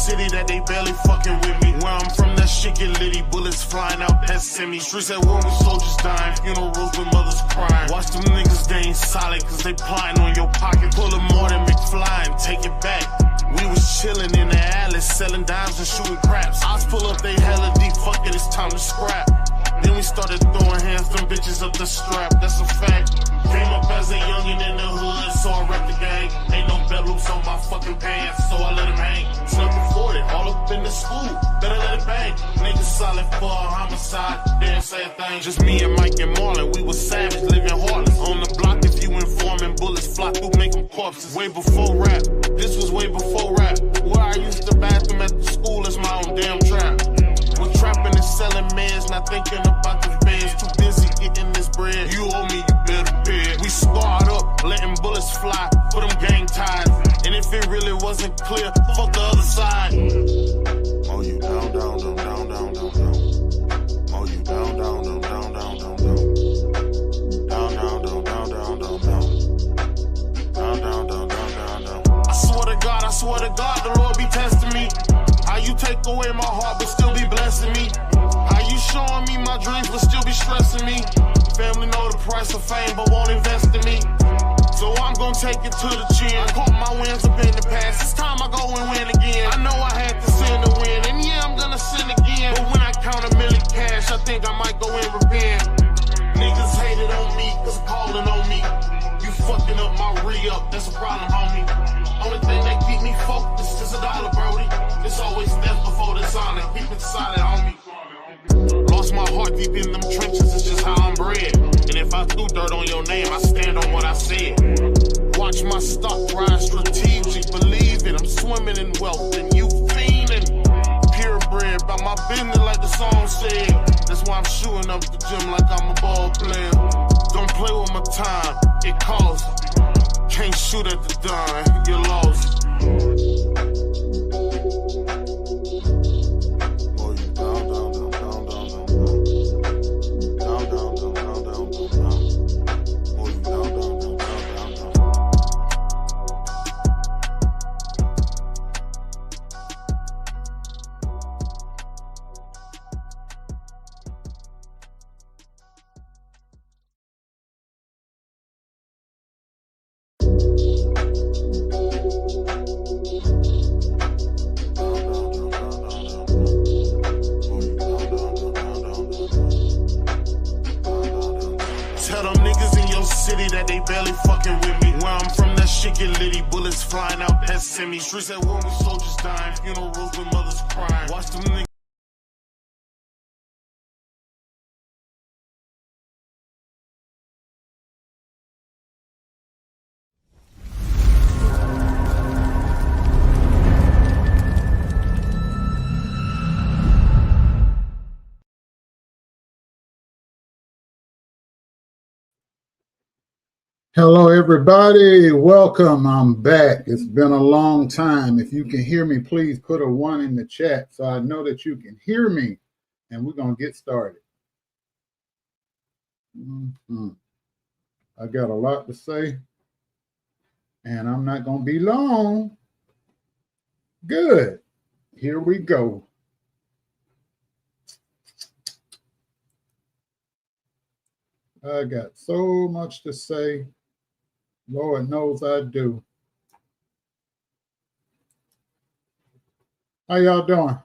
city that they barely fucking with me. Where I'm from, that shit get litty, bullets flying out past semi. Streets at war with soldiers dying, funerals with mothers crying. Watch them niggas, they ain't solid, cause they plotting on your pocket. Pull them more than McFly and take it back. We was chillin' in the alley, selling dimes and shooting craps. Ops pull up, they hella deep, fuck it, it's time to scrap. Then we started throwing hands, them bitches up the strap, that's a fact. Came up as a youngin' in the hood, so I rep the gang. Ain't no belt loops on my fucking pants, so I let him hang. Snuck before it, all up in the school, better let it bang. Niggas solid for a homicide, didn't say a thing. Just me and Mike and Marlon, we was savage, living heartless. On the block, if you informing, bullets fly through, making corpses. Way before rap, this was way before rap. Where I used the bathroom at the school is my own damn trap. We're trapping and selling meds, not thinking about the feds. Too busy getting this bread. You owe me, you better pay it. We squad up, letting bullets fly for them gang ties. And if it really wasn't clear, fuck the other side. Oh, you down, down, down, down, down, down, down. Oh, you down, down, down, down, down, down, down. Down, down, down, down, down, down, down. Down, down, down, down, down, down. I swear to God, the Lord be testing me. How you take away my heart but still be blessing me? How you showing me my dreams but still be stressing me? Family know the price of fame but won't invest in me. So I'm gonna take it to the chin. I caught my wins up in the past. It's time I go and win again. I know I had to sin to win, and yeah, I'm gonna sin again. But when I count $1 million cash, I think I might go and repent. Niggas hated on me, cause calling on me. You fucking up my re-up, that's a problem, homie. Only thing that keep me focused is $1, Brody. It's always death before dishonor. Keep it solid, homie. Lost my heart deep in them trenches, it's just how I'm bred. And if I threw dirt on your name, I stand on what I said. Watch my stock rise strategic, believe it. I'm swimming in wealth and you fiending. Purebred, about my business like the song said. That's why I'm shooting up the gym like I'm a ball player. Don't play with my time, it costs. Can't shoot at the dime, you're lost. That they barely fucking with me. Where I'm from, that shit get litty, bullets flying out past semi. Streets at war with soldiers dying, funerals with mothers crying. Watch them niggas. Hello, everybody. Welcome. I'm back. It's been a long time. If you can hear me, please put a 1 in the chat so I know that you can hear me, and we're going to get started. I got a lot to say, and I'm not going to be long. Good. Here we go. I got so much to say. Lord knows I do. How y'all doing?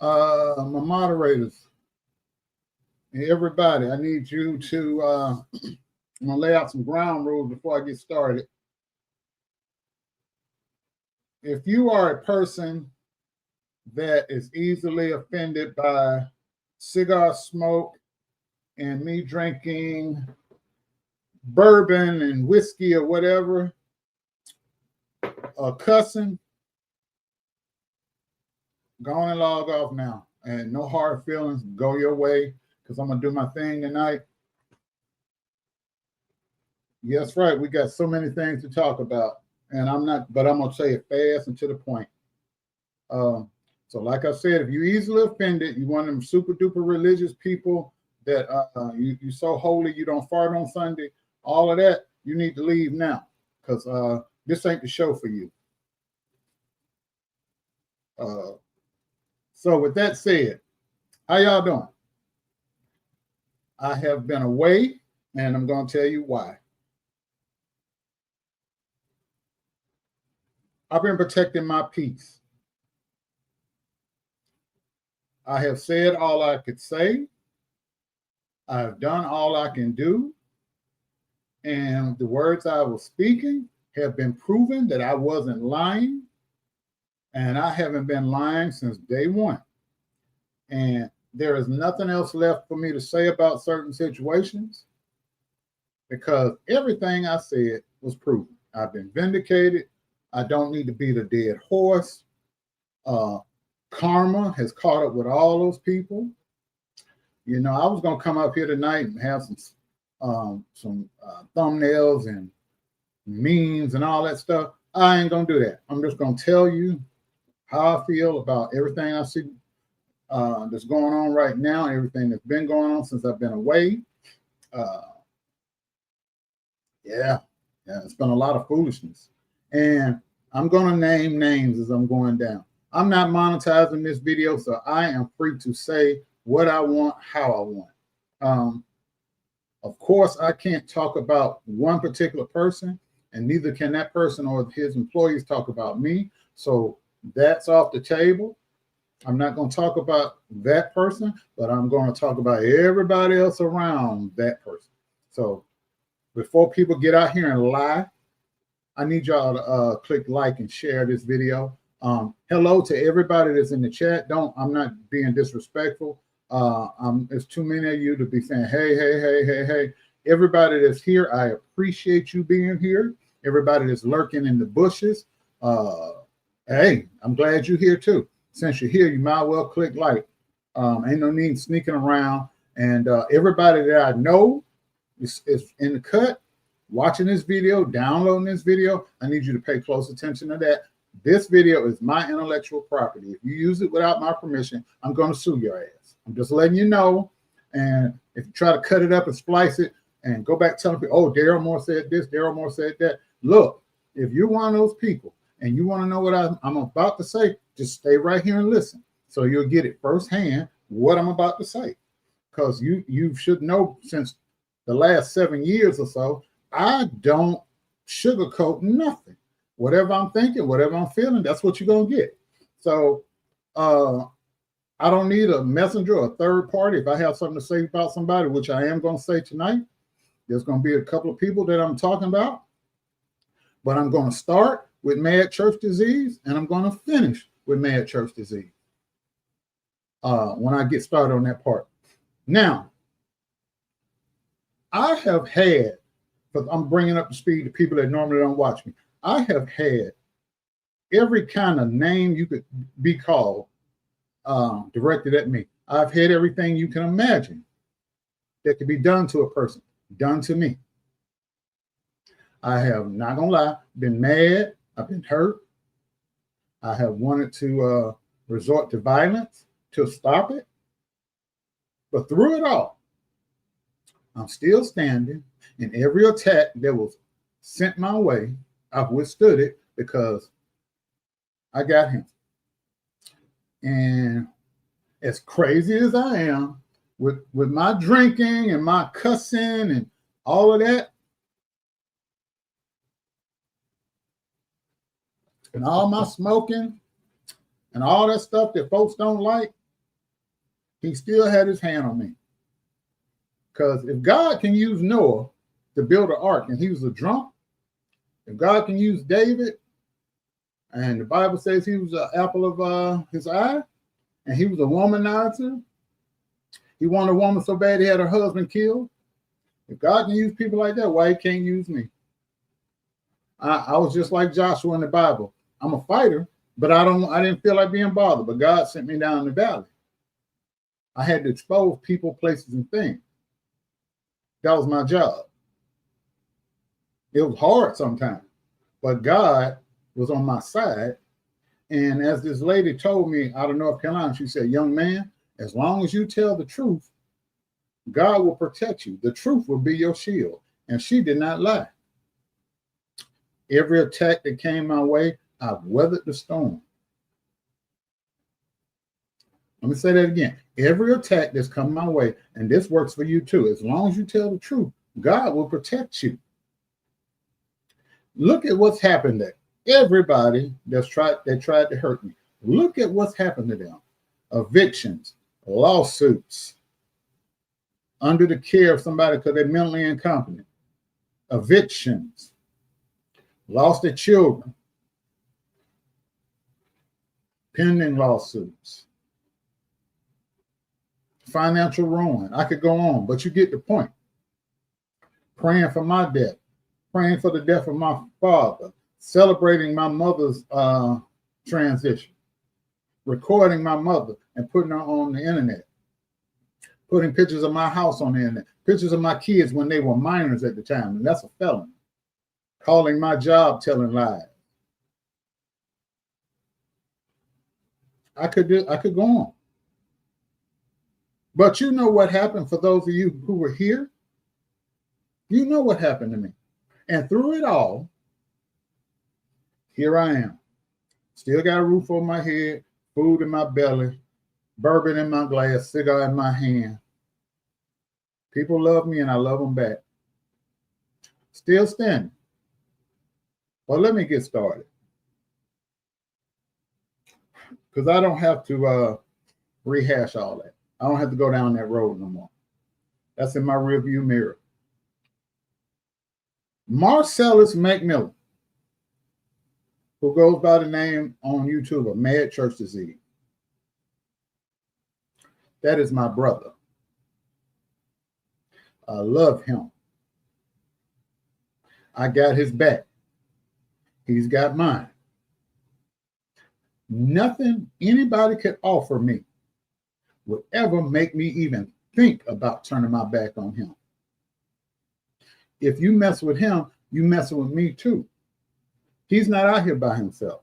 My moderators, everybody, I need you to, I'm going to lay out some ground rules before I get started. If you are a person that is easily offended by cigar smoke and me drinking bourbon and whiskey or whatever, or cussing, go on and log off now. And no hard feelings, go your way, because I'm going to do my thing tonight. Yes, right, we got so many things to talk about. And I'm going to say it fast and to the point. So like I said, if you're easily offended, you one of them super duper religious people that you so holy you don't fart on Sunday, all of that, you need to leave now, because this ain't the show for you. So with that said, how y'all doing? I have been away, and I'm going to tell you why. I've been protecting my peace. I have said all I could say. I have done all I can do. And the words I was speaking have been proven that I wasn't lying. And I haven't been lying since day one. And there is nothing else left for me to say about certain situations because everything I said was proven. I've been vindicated. I don't need to beat a dead horse. Karma has caught up with all those people. You know, I was going to come up here tonight and have some thumbnails and memes and all that stuff. I ain't going to do that. I'm just going to tell you how I feel about everything I see that's going on right now, everything that's been going on since I've been away. Yeah, it's been a lot of foolishness. And I'm going to name names as I'm going down. I'm not monetizing this video, so I am free to say what I want, how I want. Of course, I can't talk about one particular person, and neither can that person or his employees talk about me. So that's off the table. I'm not going to talk about that person, but I'm going to talk about everybody else around that person. So before people get out here and lie, I need y'all to click like and share this video. Hello to everybody that's in the chat. I'm not being disrespectful. There's too many of you to be saying, hey. Everybody that's here, I appreciate you being here. Everybody that's lurking in the bushes, hey, I'm glad you're here too. Since you're here, you might well click like. Ain't no need sneaking around. And everybody that I know is in the cut, watching this video, downloading this video. I need you to pay close attention to that. This video is my intellectual property. If you use it without my permission, I'm going to sue your ass. I'm just letting you know. And if you try to cut it up and splice it and go back telling people, oh, Darryl Moore said this, Darryl Moore said that. Look, if you're one of those people and you want to know what I'm about to say, just stay right here and listen. So you'll get it firsthand what I'm about to say. Because you should know since the last 7 years or so, I don't sugarcoat nothing. Whatever I'm thinking, whatever I'm feeling, that's what you're going to get. So I don't need a messenger or a third party. If I have something to say about somebody, which I am going to say tonight, there's going to be a couple of people that I'm talking about. But I'm going to start with mad church disease, and I'm going to finish with mad church disease when I get started on that part. Now, I have had, because I'm bringing up to speed the people that normally don't watch me, I have had every kind of name you could be called directed at me. I've had everything you can imagine that could be done to a person, done to me. I have, not gonna lie, been mad, I've been hurt. I have wanted to resort to violence to stop it. But through it all, I'm still standing. In every attack that was sent my way, I've withstood it because I got him. And as crazy as I am with my drinking and my cussing and all of that, and all my smoking and all that stuff that folks don't like, he still had his hand on me. Because if God can use Noah to build an ark and he was a drunk, if God can use David, and the Bible says he was an apple of his eye, and he was a womanizer, he wanted a woman so bad he had her husband killed. If God can use people like that, why he can't use me? I was just like Joshua in the Bible. I'm a fighter, but I didn't feel like being bothered. But God sent me down the valley. I had to expose people, places, and things. That was my job. It was hard sometimes, but God was on my side. And as this lady told me out of North Carolina, she said, young man, as long as you tell the truth, God will protect you. The truth will be your shield. And she did not lie. Every attack that came my way, I've weathered the storm. Let me say that again. Every attack that's come my way, and this works for you too, as long as you tell the truth, God will protect you. Look at what's happened there. Everybody that tried to hurt me. Look at what's happened to them. Evictions, lawsuits, under the care of somebody because they're mentally incompetent. Evictions, lost their children, pending lawsuits, financial ruin. I could go on, but you get the point. Praying for my death, praying for the death of my father, celebrating my mother's transition, recording my mother and putting her on the internet, putting pictures of my house on the internet, pictures of my kids when they were minors at the time, and that's a felony. Calling my job, telling lies. I could go on. But you know what happened for those of you who were here? You know what happened to me. And through it all, here I am. Still got a roof over my head, food in my belly, bourbon in my glass, cigar in my hand. People love me and I love them back. Still standing. Well, let me get started. Because I don't have to rehash all that. I don't have to go down that road no more. That's in my rearview mirror. Marcellus McMillan, who goes by the name on YouTube of Mad Church Disease. That is my brother. I love him. I got his back. He's got mine. Nothing anybody could offer me would ever make me even think about turning my back on him. If you mess with him, you messing with me too. He's not out here by himself.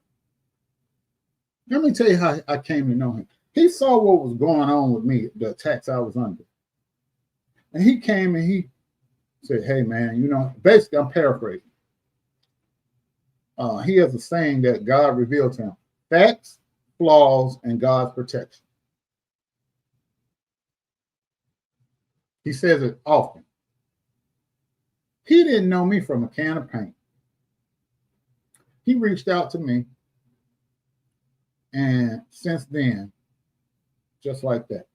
Let me tell you how I came to know him. He saw what was going on with me, the attacks I was under. And he came and he said, hey, man, you know, basically, I'm paraphrasing. He has a saying that God revealed to him: facts, flaws, and God's protection. He says it often. He didn't know me from a can of paint. He reached out to me. And since then, just like that,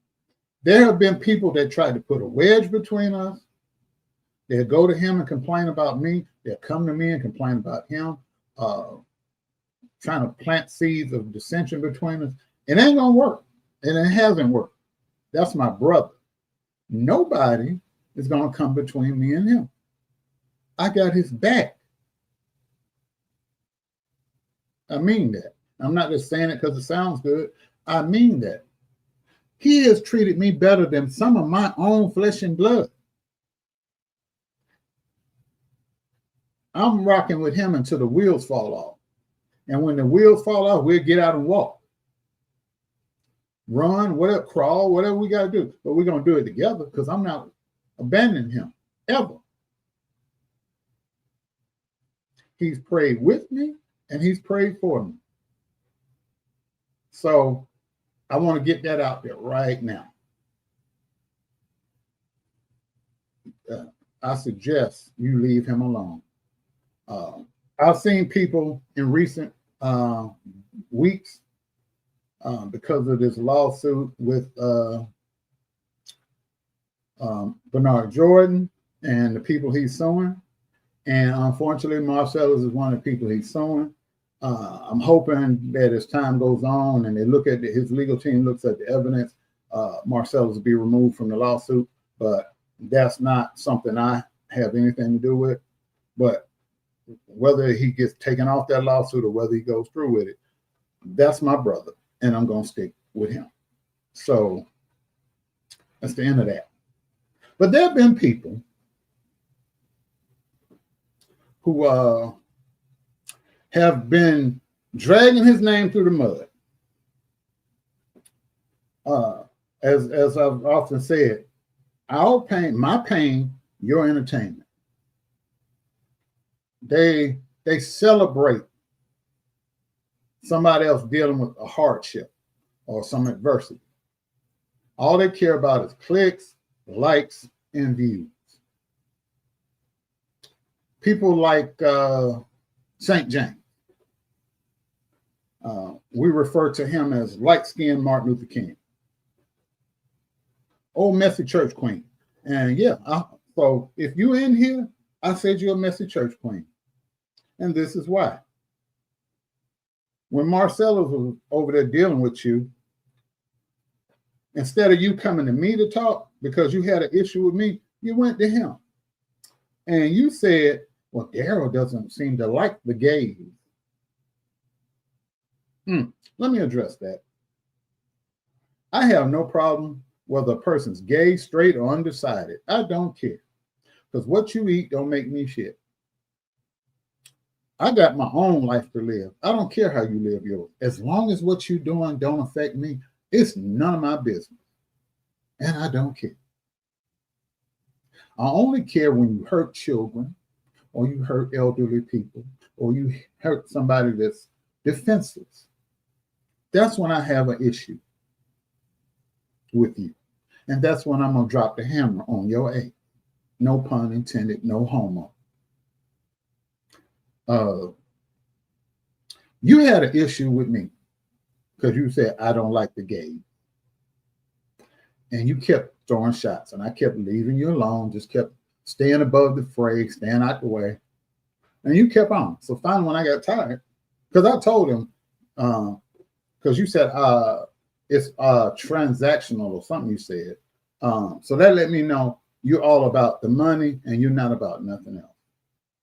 there have been people that tried to put a wedge between us. They'll go to him and complain about me. They'll come to me and complain about him, trying to plant seeds of dissension between us. It ain't going to work. And it hasn't worked. That's my brother. Nobody is going to come between me and him. I got his back. I mean that. I'm not just saying it because it sounds good. I mean that. He has treated me better than some of my own flesh and blood. I'm rocking with him until the wheels fall off. And when the wheels fall off, we'll get out and walk. Run, whatever, crawl, whatever we got to do. But we're going to do it together because I'm not abandoning him, ever. He's prayed with me and he's prayed for me. So I want to get that out there right now. I suggest you leave him alone. I've seen people in recent weeks because of this lawsuit with Bernard Jordan and the people he's suing. And unfortunately, Marcellus is one of the people he's suing. I'm hoping that as time goes on and they look at his legal team looks at the evidence, Marcellus will be removed from the lawsuit. But that's not something I have anything to do with. But whether he gets taken off that lawsuit or whether he goes through with it, that's my brother, and I'm going to stick with him. So that's the end of that. But there have been people who have been dragging his name through the mud. As I've often said, our pain, my pain, your entertainment. They celebrate somebody else dealing with a hardship or some adversity. All they care about is clicks, likes, and views. People like St. James. We refer to him as light-skinned Martin Luther King. Old messy church queen. And yeah, so if you're in here, I said you're a messy church queen. And this is why. When Marcellus was over there dealing with you, instead of you coming to me to talk because you had an issue with me, you went to him. And you said, well, Darryl doesn't seem to like the gays. Let me address that. I have no problem whether a person's gay, straight, or undecided. I don't care. Because what you eat don't make me shit. I got my own life to live. I don't care how you live yours. As long as what you're doing don't affect me, it's none of my business. And I don't care. I only care when you hurt children, or you hurt elderly people, or you hurt somebody that's defenseless. That's when I have an issue with you. And that's when I'm going to drop the hammer on your A. No pun intended, no homo. You had an issue with me because you said, I don't like the gays. And you kept throwing shots, and I kept leaving you alone, just kept staying above the fray, staying out the way. And you kept on. So finally, when I got tired, because I told him, because you said it's transactional or something you said. So that let me know you're all about the money and you're not about nothing else.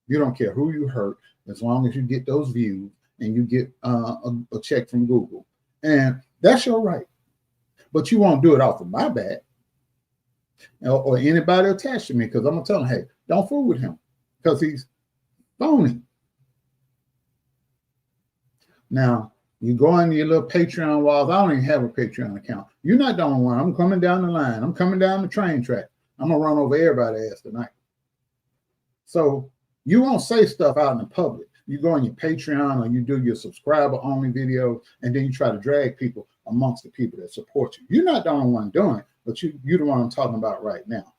You don't care who you hurt as long as you get those views and you get a check from Google. And that's your right. But you won't do it off of my back or anybody attached to me, because I'm going to tell them, hey, don't fool with him because he's phony. Now, you go on your little Patreon walls. I don't even have a Patreon account. You're not the only one. I'm coming down the line. I'm coming down the train track. I'm going to run over everybody's ass tonight. So you won't say stuff out in the public. You go on your Patreon or you do your subscriber-only videos, and then you try to drag people amongst the people that support you. You're not the only one doing it, but you're the one I'm talking about right now.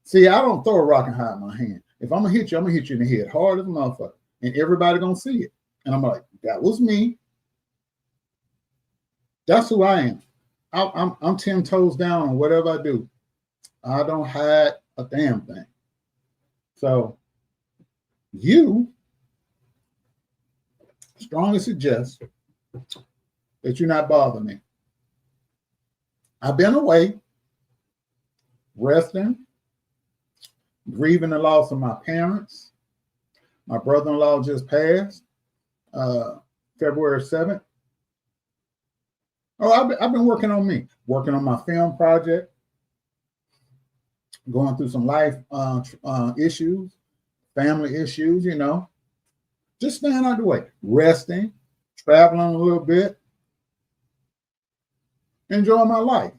See, I don't throw a rock and hide my hand. If I'm going to hit you, I'm going to hit you in the head hard as a motherfucker, and everybody going to see it. And I'm like, that was me. That's who I am. I'm 10 toes down on whatever I do. I don't hide a damn thing. So you strongly suggest that you not bother me. I've been away, resting, grieving the loss of my parents. My brother-in-law just passed. February 7th. Oh, I've been working on me, working on my film project, going through some life issues, family issues, you know, just staying out of the way, resting, traveling a little bit, enjoying my life.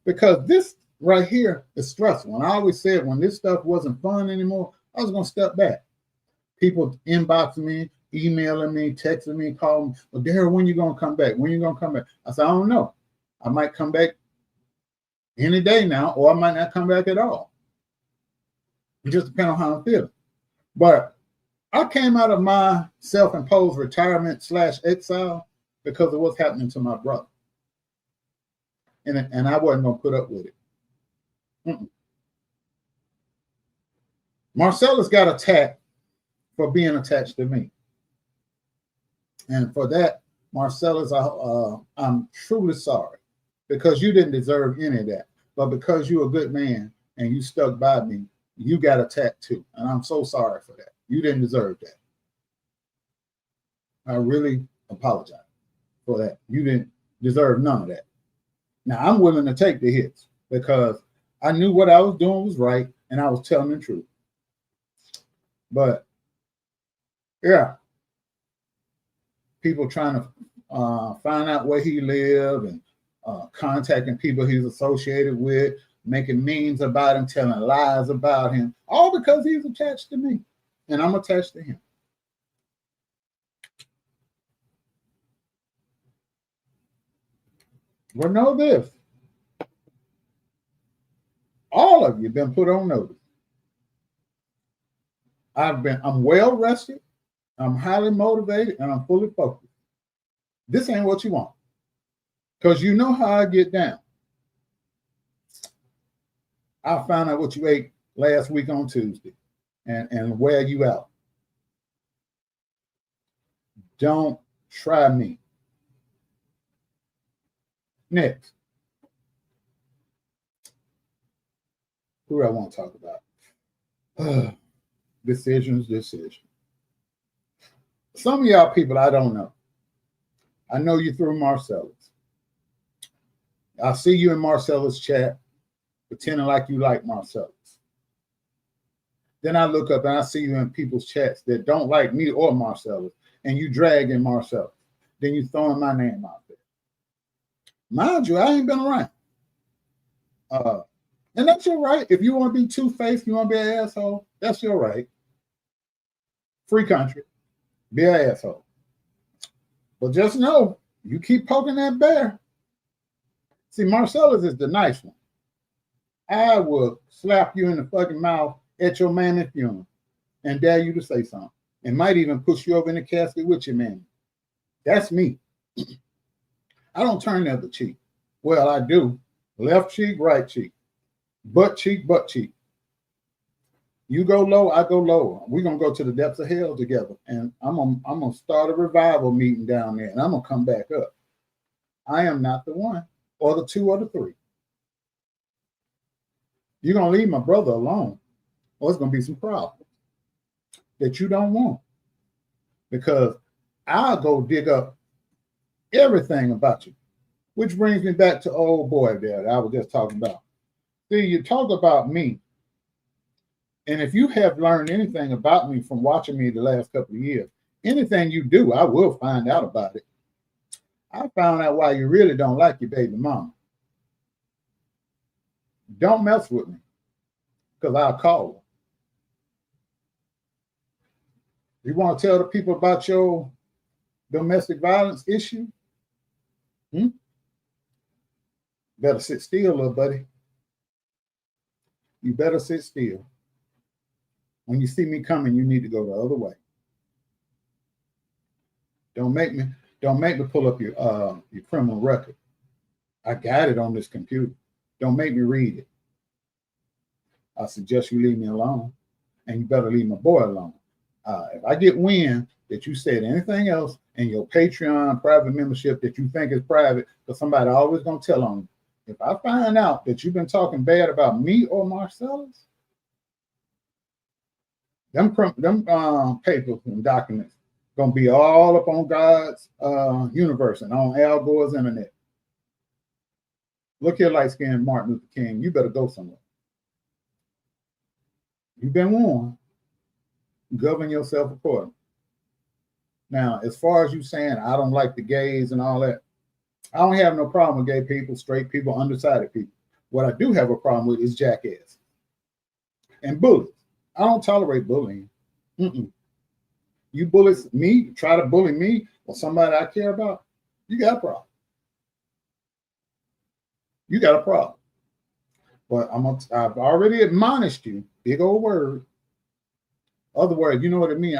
Because this right here is stressful. And I always said when this stuff wasn't fun anymore, I was going to step back. People inboxing me, emailing me, texting me, calling me, well, Darryl, when you going to come back? When you going to come back? I said, I don't know. I might come back any day now, or I might not come back at all. It just depends on how I'm feeling. But I came out of my self-imposed retirement / exile because of what's happening to my brother. And I wasn't going to put up with it. Marcellus got attacked for being attached to me. And for that, Marcellus, I'm truly sorry, because you didn't deserve any of that. But because you're a good man and you stuck by me, you got attacked too. And I'm so sorry for that. You didn't deserve that. I really apologize for that. You didn't deserve none of that. Now, I'm willing to take the hits because I knew what I was doing was right and I was telling the truth. But, yeah. People trying to find out where he lived and contacting people he's associated with, making memes about him, telling lies about him, all because he's attached to me and I'm attached to him. Well, know this. All of you been put on notice. I'm well rested, I'm highly motivated, and I'm fully focused. This ain't what you want. Because you know how I get down. I found out what you ate last week on Tuesday and wear you out. Don't try me. Next. Who I want to talk about? Decisions. Some of y'all people I don't know. I know you through Marcellus. I see you in Marcellus chat, pretending like you like Marcellus. Then I look up and I see you in people's chats that don't like me or Marcellus, and you drag in Marcellus. Then you throwing my name out there. Mind you, I ain't been around. And that's your right. If you want to be two-faced, you want to be an asshole, that's your right. Free country. Be an asshole. But just know, you keep poking that bear. See, Marcellus is the nice one. I will slap you in the fucking mouth at your mammy funeral and dare you to say something. And might even push you over in the casket with your mammy. That's me. I don't turn the other cheek. Well, I do. Left cheek, right cheek. Butt cheek, butt cheek. You go low, I go lower. We're going to go to the depths of hell together. And I'm gonna start a revival meeting down there. And I'm going to come back up. I am not the one or the two or the three. You're going to leave my brother alone, or it's going to be some problems that you don't want. Because I'll go dig up everything about you. Which brings me back to old boy there that I was just talking about. See, you talk about me. And if you have learned anything about me from watching me the last couple of years, anything you do, I will find out about it. I found out why you really don't like your baby mama. Don't mess with me, because I'll call her. You want to tell the people about your domestic violence issue? Better sit still, little buddy. You better sit still. When you see me coming, you need to go the other way. Don't make me pull up your criminal record. I got it on this computer. Don't make me read it. I suggest you leave me alone, and you better leave my boy alone. If I get wind that you said anything else in your Patreon private membership that you think is private, because somebody always gonna tell on you. If I find out that you've been talking bad about me or Marcellus, them papers and documents gonna be all up on God's universe and on Al Gore's internet. Look here, light-skinned Martin Luther King. You better go somewhere. You've been warned. Govern yourself accordingly. Now, as far as you saying, I don't like the gays and all that, I don't have no problem with gay people, straight people, undecided people. What I do have a problem with is jackass and bullies. I don't tolerate bullying. You bullies me, try to bully me or somebody I care about, you got a problem. You got a problem. But I've already admonished you, big old word. Other words, you know what it means?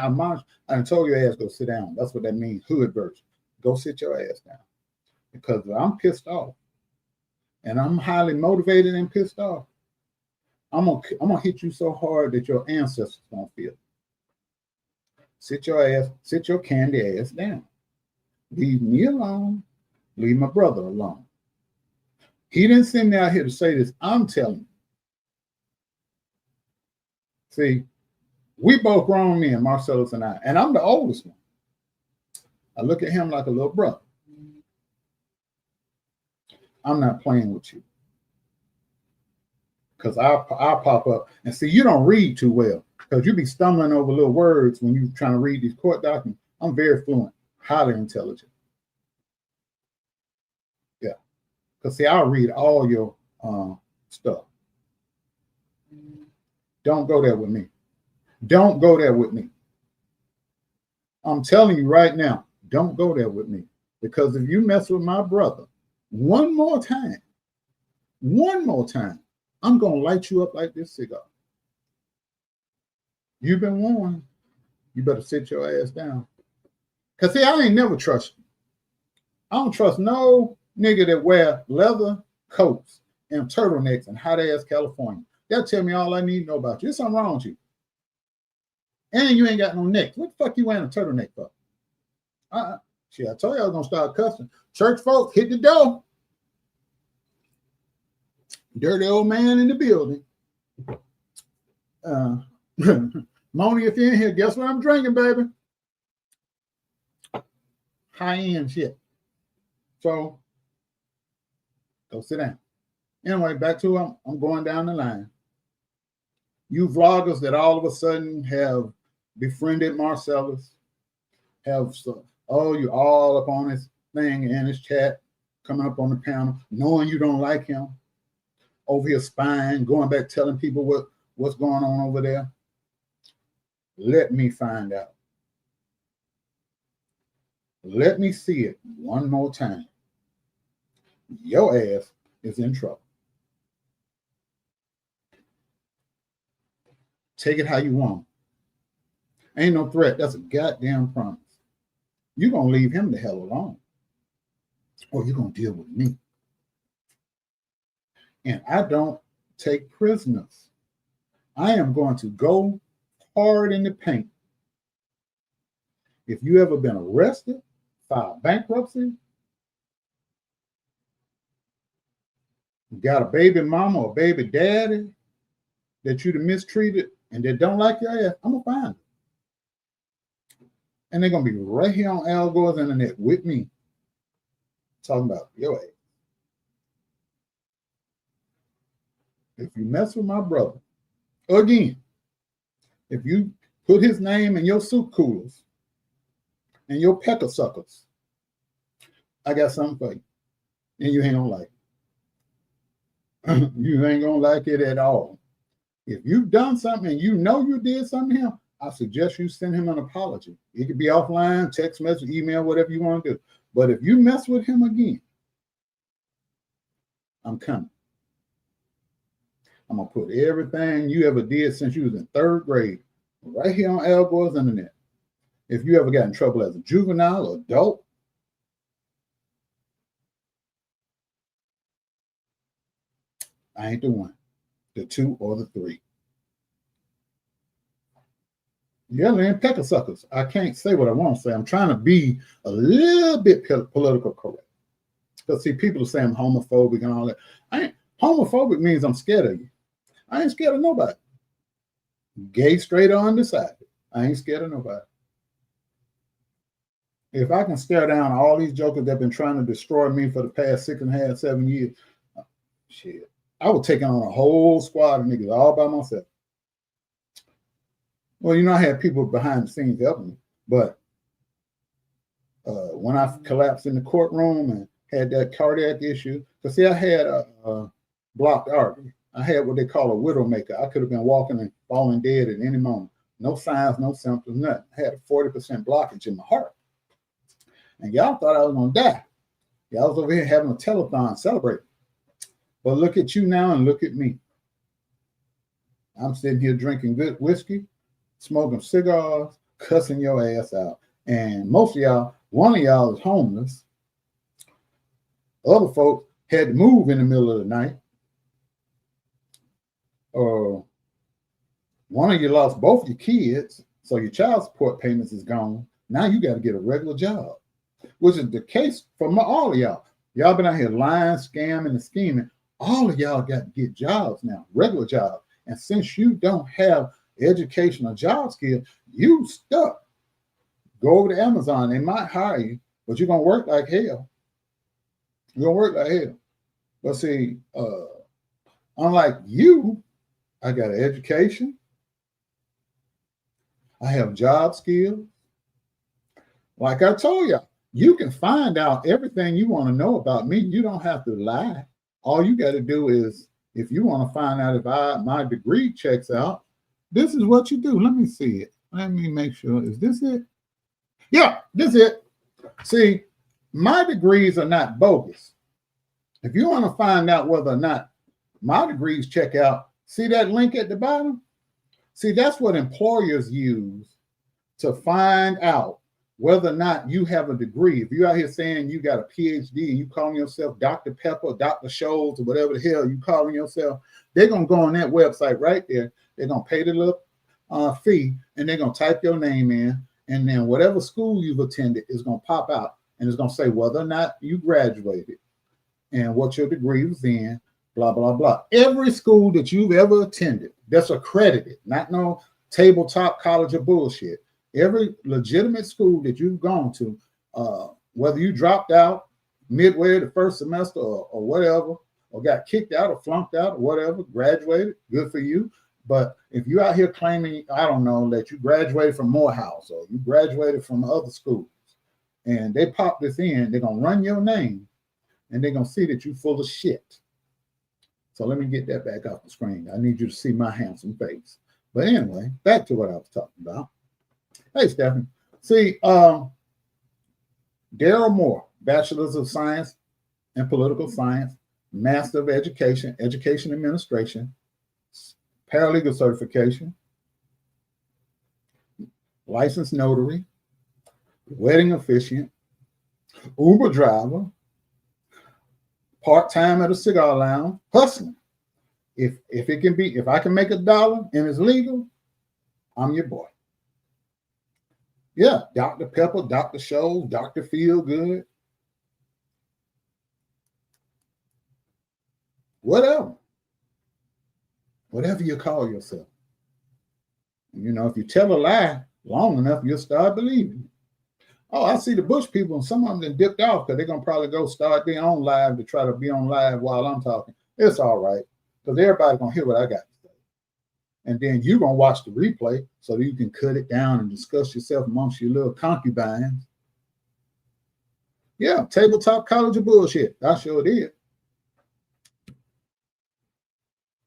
I told your ass go sit down. That's what that means, hood version. Go sit your ass down. Because I'm pissed off. And I'm highly motivated and pissed off. I'm gonna hit you so hard that your ancestors gonna feel it. Sit your candy ass down. Leave me alone. Leave my brother alone. He didn't send me out here to say this. I'm telling you. See, we both grown men, Marcellus and I, and I'm the oldest one. I look at him like a little brother. I'm not playing with you. Because I'll pop up and see, you don't read too well because you be stumbling over little words when you're trying to read these court documents. I'm very fluent, highly intelligent. Yeah. Because see, I'll read all your stuff. Don't go there with me. Don't go there with me. I'm telling you right now, don't go there with me. Because if you mess with my brother one more time, I'm going to light you up like this cigar. You've been warned. You better sit your ass down. Because, see, I ain't never trust you. I don't trust no nigga that wear leather coats and turtlenecks in hot-ass California. They'll tell me all I need to know about you. There's something wrong with you. And you ain't got no neck. What the fuck you wearing a turtleneck for? Shit, I told you I was going to start cussing. Church folks, hit the door. Dirty old man in the building. Moni, if you're in here, guess what I'm drinking, baby? High-end shit. So, go sit down. Anyway, back to I'm going down the line. You vloggers that all of a sudden have befriended Marcellus, have you're all up on his thing and his chat, coming up on the panel, knowing you don't like him, over here spying, going back telling people what's going on over there. Let me find out. Let me see it one more time. Your ass is in trouble. Take it how you want. Ain't no threat. That's a goddamn promise. You're going to leave him the hell alone. Or you're going to deal with me. And I don't take prisoners. I am going to go hard in the paint. If you ever been arrested, filed bankruptcy, got a baby mama or baby daddy that you'd have mistreated and they don't like your ass, I'm going to find them. And they're going to be right here on Al Gore's internet with me talking about your ass. If you mess with my brother, again, if you put his name in your soup coolers and your pecker suckers, I got something for you. And you ain't gonna like it. You ain't gonna like it at all. If you've done something and you know you did something to him, I suggest you send him an apology. It could be offline, text message, email, whatever you want to do. But if you mess with him again, I'm coming. I'm going to put everything you ever did since you was in third grade right here on Al Gore's internet. If you ever got in trouble as a juvenile or adult, I ain't the one, the two, or the three. Yeah, man, pecker suckers. I can't say what I want to say. I'm trying to be a little bit political correct. Because, see, people are saying I'm homophobic and all that. Homophobic means I'm scared of you. I ain't scared of nobody. Gay, straight, or undecided. I ain't scared of nobody. If I can stare down all these jokers that have been trying to destroy me for the past 6.5, 7 years, shit, I would take on a whole squad of niggas all by myself. Well, you know, I had people behind the scenes helping me, but when I collapsed in the courtroom and had that cardiac issue, because see, I had a blocked artery. I had what they call a widowmaker. I could have been walking and falling dead at any moment. No signs, no symptoms, nothing. I had a 40% blockage in my heart. And y'all thought I was going to die. Y'all was over here having a telethon celebrating. But look at you now and look at me. I'm sitting here drinking good whiskey, smoking cigars, cussing your ass out. And most of y'all, one of y'all is homeless. Other folks had to move in the middle of the night. One of you lost both your kids, so your child support payments is gone. Now you got to get a regular job, which is the case for all of y'all. Y'all been out here lying, scamming, and scheming. All of y'all got to get jobs now, regular jobs. And since you don't have education or job skill, you stuck. Go over to Amazon. They might hire you, but you're going to work like hell. You're going to work like hell. But see, unlike you, I got an education. I have job skills. Like I told y'all, you can find out everything you want to know about me. You don't have to lie. All you got to do is, if you want to find out if my degree checks out, this is what you do. Let me see it. Let me make sure. Is this it? Yeah, this is it. See, my degrees are not bogus. If you want to find out whether or not My degrees check out. See that link at the bottom? See, that's what employers use to find out whether or not you have a degree. If you're out here saying you got a PhD and you calling yourself Dr. Pepper, Dr. Scholes, or whatever the hell you calling yourself, they're going to go on that website right there. They're going to pay the little fee, and they're going to type your name in, and then whatever school you've attended is going to pop out, and it's going to say whether or not you graduated and what your degree was in, blah, blah, blah. Every school that you've ever attended that's accredited, not no tabletop college of bullshit. Every legitimate school that you've gone to, whether you dropped out midway the first semester or whatever, or got kicked out or flunked out or whatever, graduated, good for you. But if you're out here claiming, I don't know, that you graduated from Morehouse or you graduated from other schools, and they pop this in, they're going to run your name, and they're going to see that you're full of shit. So let me get that back off the screen. I need you to see my handsome face. But anyway, back to what I was talking about. Hey, Stephanie. See, Darryl Moore, Bachelor's of Science in Political Science, Master of Education, Education Administration, Paralegal Certification, Licensed Notary, Wedding Officiant, Uber driver, part-time at a cigar lounge, hustling. If it can be, if I can make $1 and it's legal, I'm your boy. Yeah, Dr. Pepper, Dr. Scholes, Dr. Feel Good. Whatever. Whatever you call yourself. You know, if you tell a lie long enough, you'll start believing it. Oh, I see the Bush people, and some of them then dipped off because they're going to probably go start their own live to try to be on live while I'm talking. It's all right, because everybody's going to hear what I got to say. And then you're going to watch the replay so that you can cut it down and discuss yourself amongst your little concubines. Yeah, tabletop college of bullshit. I sure did.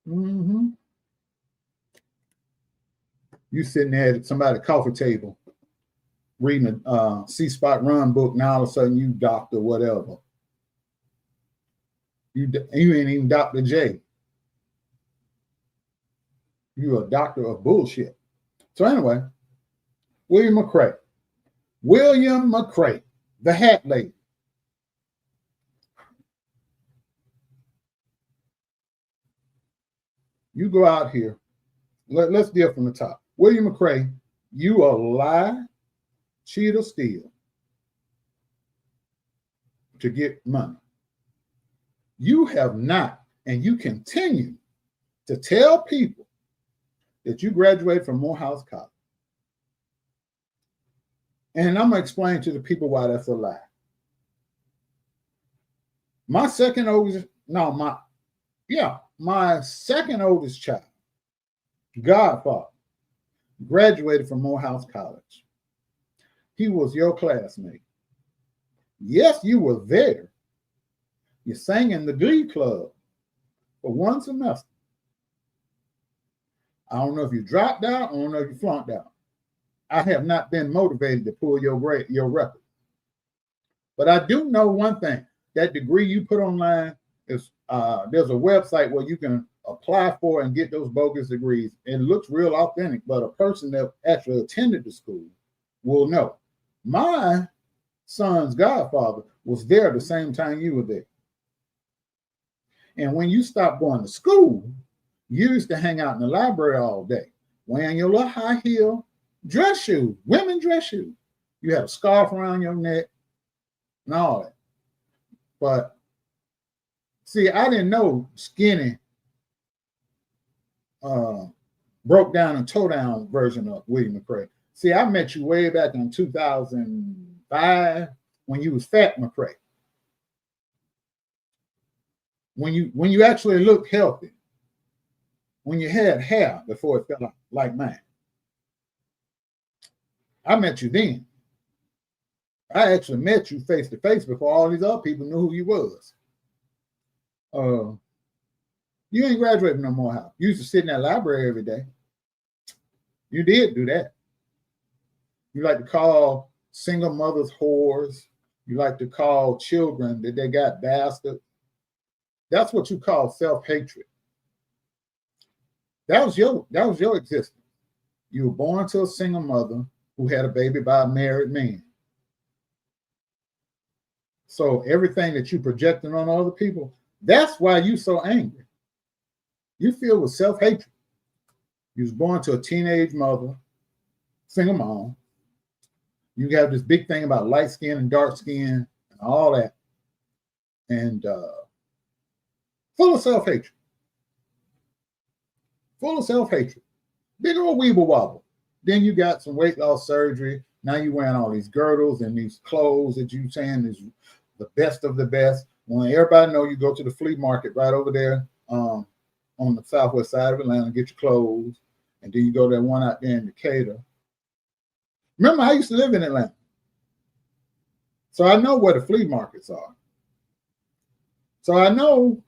You sitting there at somebody's coffee table reading a C-Spot Run book, now all of a sudden you Dr. whatever. You ain't even Dr. J. You a doctor of bullshit. So anyway, William McCrae. William McCrae, the hat lady. You go out here. Let's deal from the top. William McCrae, you a lie, cheat, or steal to get money. You have not, and you continue to tell people that you graduated from Morehouse College. And I'm going to explain to the people why that's a lie. My second oldest child, godfather, graduated from Morehouse College. He was your classmate. Yes, you were there. You sang in the Glee Club for one semester. I don't know if you dropped out. I don't know if you flunked out. I have not been motivated to pull your record. But I do know one thing. That degree you put online is there's a website where you can apply for and get those bogus degrees. It looks real authentic, but a person that actually attended the school will know. My son's godfather was there at the same time you were there. And when you stopped going to school, you used to hang out in the library all day, wearing your little high heel dress shoes, women dress shoes. You had a scarf around your neck and all that. But see, I didn't know skinny broke down and toe down version of William McCrae. See, I met you way back in 2005 when you was fat McCrae. When you actually looked healthy. When you had hair before it fell out like mine. I met you then. I actually met you face to face before all these other people knew who you was. You ain't graduated no more. How? You used to sit in that library every day. You did do that. You like to call single mothers whores. You like to call children that they got bastards. That's what you call self-hatred. That was your existence. You were born to a single mother who had a baby by a married man. So everything that you projecting on other people, that's why you so angry. You feel with self-hatred. You was born to a teenage mother, single mom. You have this big thing about light skin and dark skin and all that. And full of self-hatred. Full of self-hatred. Big old weeble wobble. Then you got some weight loss surgery. Now you're wearing all these girdles and these clothes that you saying is the best of the best. When everybody know, you go to the flea market right over there on the southwest side of Atlanta, get your clothes, and then you go to that one out there in Decatur. Remember, I used to live in Atlanta. So I know where the flea markets are. So I know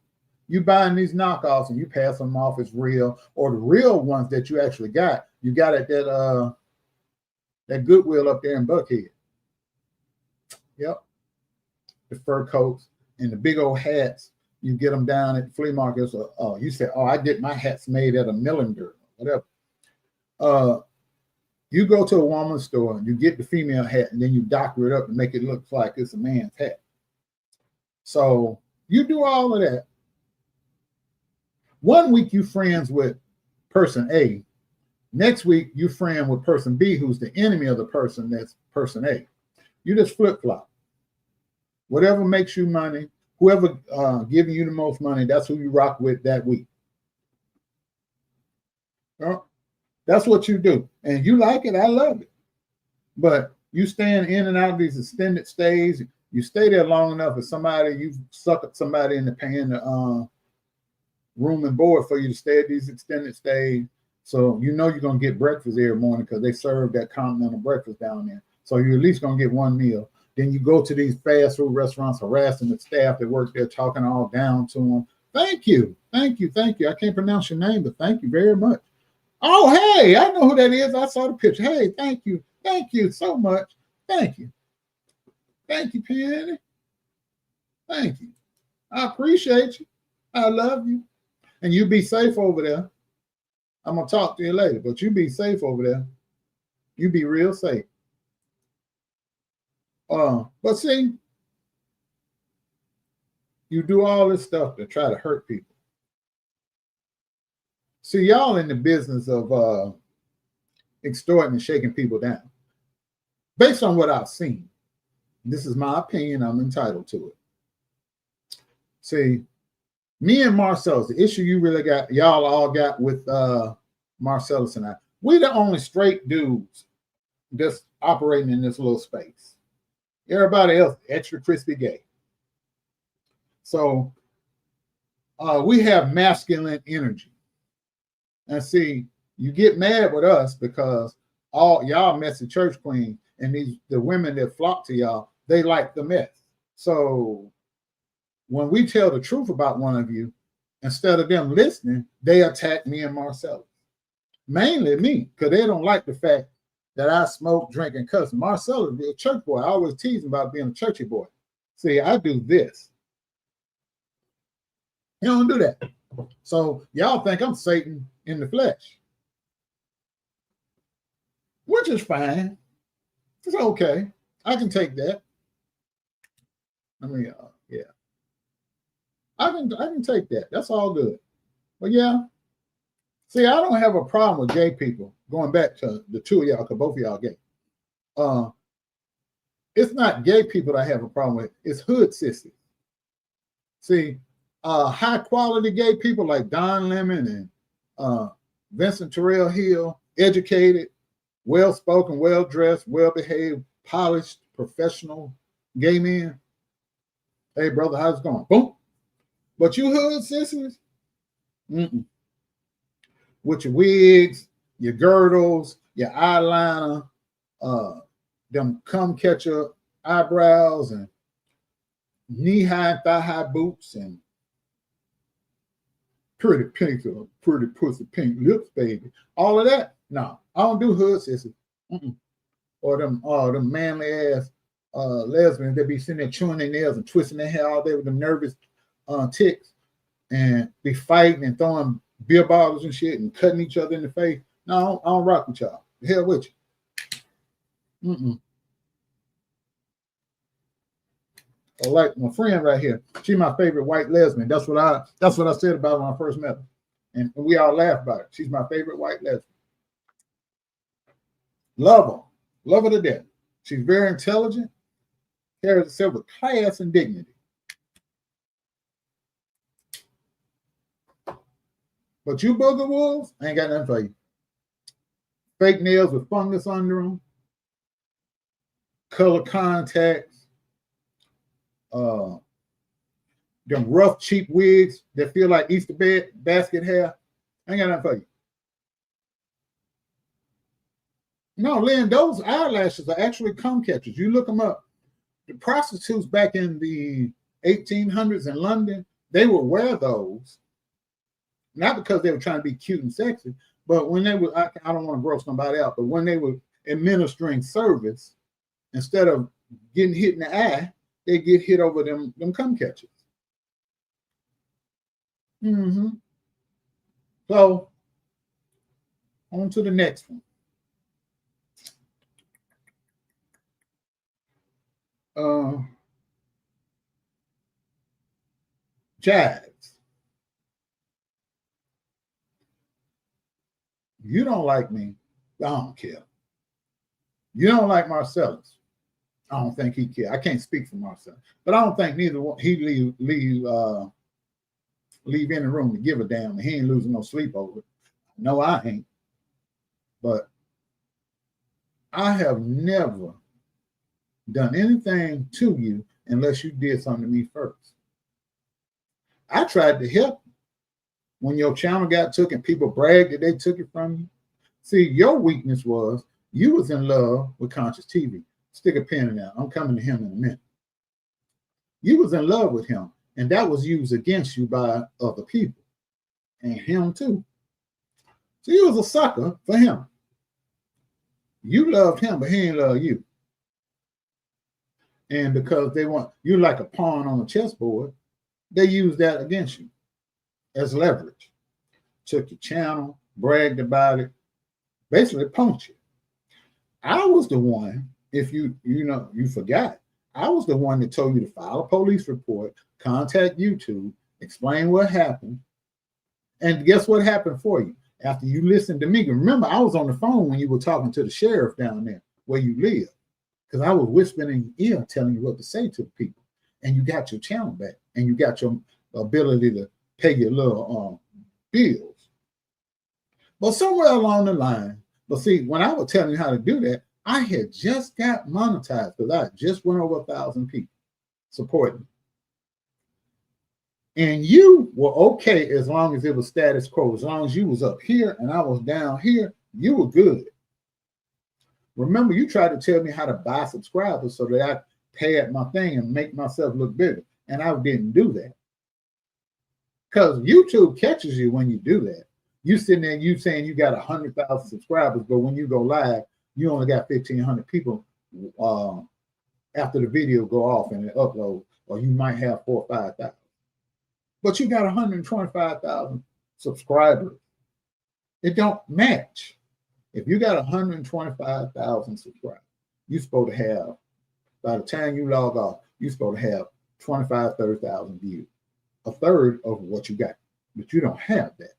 you buying these knockoffs and you pass them off as real, or the real ones that you actually got, you got at that Goodwill up there in Buckhead. Yep. The fur coats and the big old hats, you get them down at the flea markets. You say, oh, I get my hats made at a Millinder, whatever. You go to a woman's store and you get the female hat and then you doctor it up and make it look like it's a man's hat. So you do all of that. 1 week you friends with person A. Next week you friend with person B, who's the enemy of the person that's person A. You just flip-flop. Whatever makes you money, whoever giving you the most money, that's who you rock with that week. That's what you do. And you like it, I love it. But you stand in and out of these extended stays. You stay there long enough, if you suck up somebody into paying the room and board for you to stay at these extended stays. So you know you're going to get breakfast every morning because they serve that continental breakfast down there. So you're at least going to get one meal. Then you go to these fast food restaurants harassing the staff that work there, talking all down to them. Thank you. Thank you. Thank you. I can't pronounce your name, but thank you very much. Oh, hey, I know who that is. I saw the picture. Hey, thank you. Thank you so much. Thank you. Thank you, Penny. Thank you. I appreciate you. I love you. And you be safe over there. I'm going to talk to you later, but you be safe over there. You be real safe. But see, you do all this stuff to try to hurt people. See, y'all in the business of extorting and shaking people down. Based on what I've seen, this is my opinion, I'm entitled to it. See, me and Marcellus, the issue y'all all got with Marcellus and I, we're the only straight dudes that's operating in this little space. Everybody else, extra crispy gay. So we have masculine energy. And see, you get mad with us because all y'all messy church queens and the women that flock to y'all, they like the mess. So when we tell the truth about one of you, instead of them listening, they attack me and Marcellus. Mainly me, because they don't like the fact that I smoke, drink, and cuss. Marcellus is a church boy. I always tease him about being a churchy boy. See, I do this. He don't do that. So y'all think I'm Satan in the flesh, which is fine. It's okay. I can take that. I mean, yeah. I can take that. That's all good. But yeah, see, I don't have a problem with gay people. Going back to the two of y'all, because both of y'all gay. It's not gay people that I have a problem with. It's hood sissies. See, high quality gay people like Don Lemon and Vincent Terrell Hill, educated, well spoken, well dressed, well behaved, polished, professional gay men. Hey brother, how's it going? Boom. But you hood sissies, with your wigs, your girdles, your eyeliner, them cum catcher eyebrows and knee-high, thigh-high boots and pretty pussy pink lips, baby. All of that, no, I don't do hood sissies. Or them manly ass lesbians that be sitting there chewing their nails and twisting their hair all day with them nervous ticks and be fighting and throwing beer bottles and shit and cutting each other in the face. No, I don't rock with y'all. The hell with you. Like my friend right here, she's my favorite white lesbian. That's what I said about her when I first met her. And we all laugh about it. She's my favorite white lesbian. Love her to death. She's very intelligent, carries herself with class and dignity. But you booger wolves, I ain't got nothing for you. Fake nails with fungus under them, color contacts, them rough, cheap wigs that feel like Easter basket hair. I ain't got nothing for you. No, Lynn, those eyelashes are actually comb catchers. You look them up. The prostitutes back in the 1800s in London, they would wear those, not because they were trying to be cute and sexy, but when they were, I don't want to gross somebody out, but when they were administering service, instead of getting hit in the eye, they get hit over them cum catchers. So, on to the next one. Jives. You don't like me, I don't care. You don't like Marcellus, I don't think he cares. I can't speak for Marcellus, but I don't think neither one he leave in the room to give a damn. He ain't losing no sleep over it. No, I ain't. But I have never done anything to you unless you did something to me first. I tried to help you when your channel got took and people bragged that they took it from you. See, your weakness was you was in love with Conscious TV. Stick a pin in that. I'm coming to him in a minute. You was in love with him, and that was used against you by other people, and him too. So you was a sucker for him. You loved him, but he ain't love you. And because they want you like a pawn on a chessboard, they use that against you as leverage. Took your channel, bragged about it, basically punked you. I was the one, if you forgot, I was the one that told you to file a police report, contact YouTube, explain what happened. And guess what happened for you? After you listened to me, remember, I was on the phone when you were talking to the sheriff down there where you live, because I was whispering in your ear, telling you what to say to the people. And you got your channel back, and you got your ability to pay your little bills. But somewhere along the line, but see, when I was telling you how to do that, I had just got monetized because I just went over 1,000 people supporting me. And you were okay as long as it was status quo. As long as you was up here and I was down here, you were good. Remember, you tried to tell me how to buy subscribers so that I pay at my thing and make myself look bigger. And I didn't do that. Because YouTube catches you when you do that. You sitting there, you saying you got 100,000 subscribers, but when you go live, you only got 1,500 people after the video go off and it upload, or you might have 4,000 or 5,000. But you got 125,000 subscribers. It don't match. If you got 125,000 subscribers, you're supposed to have, by the time you log off, you're supposed to have 25,000, 30,000 views, a third of what you got, but you don't have that.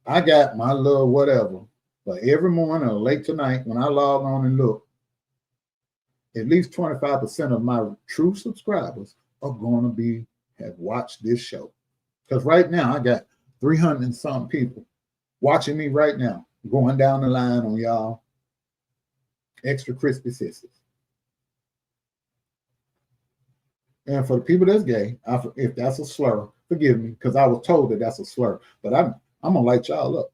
I got my little whatever, but every morning or late tonight, when I log on and look, at least 25% of my true subscribers are going to have watched this show. Because right now, I got 300 and some people watching me right now, going down the line on y'all extra crispy sisters. And for the people that's gay, if that's a slur, forgive me, because I was told that that's a slur, but I'm going to light y'all up.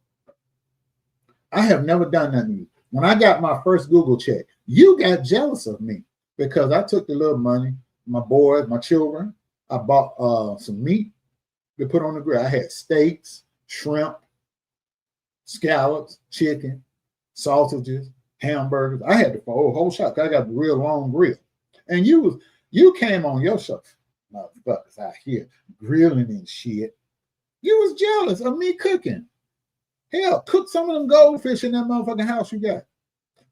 I have never done nothing to you. When I got my first Google check, you got jealous of me because I took the little money, my boys, my children, I bought some meat to put on the grill. I had steaks, shrimp, scallops, chicken, sausages, hamburgers. I had the whole shop. I got the real long grill. And you came on your show, motherfuckers out here grilling and shit. You was jealous of me cooking. Hell, cook some of them goldfish in that motherfucking house you got.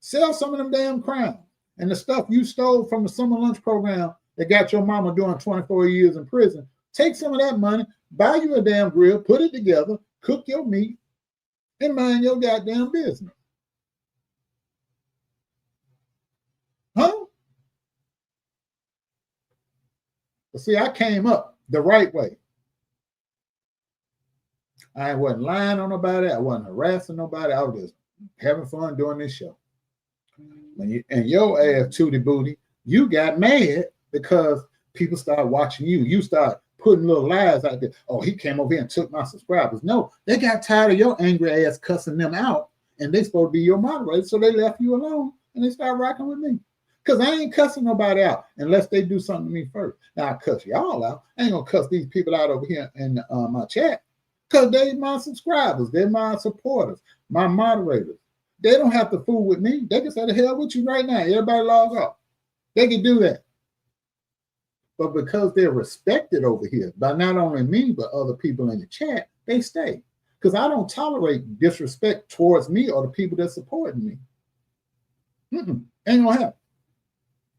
Sell some of them damn crowns. And the stuff you stole from the summer lunch program that got your mama doing 24 years in prison, take some of that money, buy you a damn grill, put it together, cook your meat, and mind your goddamn business. Huh? But see, I came up the right way. I wasn't lying on nobody. I wasn't harassing nobody. I was just having fun doing this show. And your ass, Tootie Booty, you got mad because people started watching you. You start putting little lies out there. Oh, he came over here and took my subscribers. No, they got tired of your angry ass cussing them out, and they supposed to be your moderator, so they left you alone, and they started rocking with me. Because I ain't cussing nobody out unless they do something to me first. Now, I cuss y'all out. I ain't going to cuss these people out over here in my chat because they my subscribers. They're my supporters, my moderators. They don't have to fool with me. They can say the hell with you right now. Everybody log off. They can do that. But because they're respected over here by not only me, but other people in the chat, they stay. Because I don't tolerate disrespect towards me or the people that supporting me. Ain't gonna happen.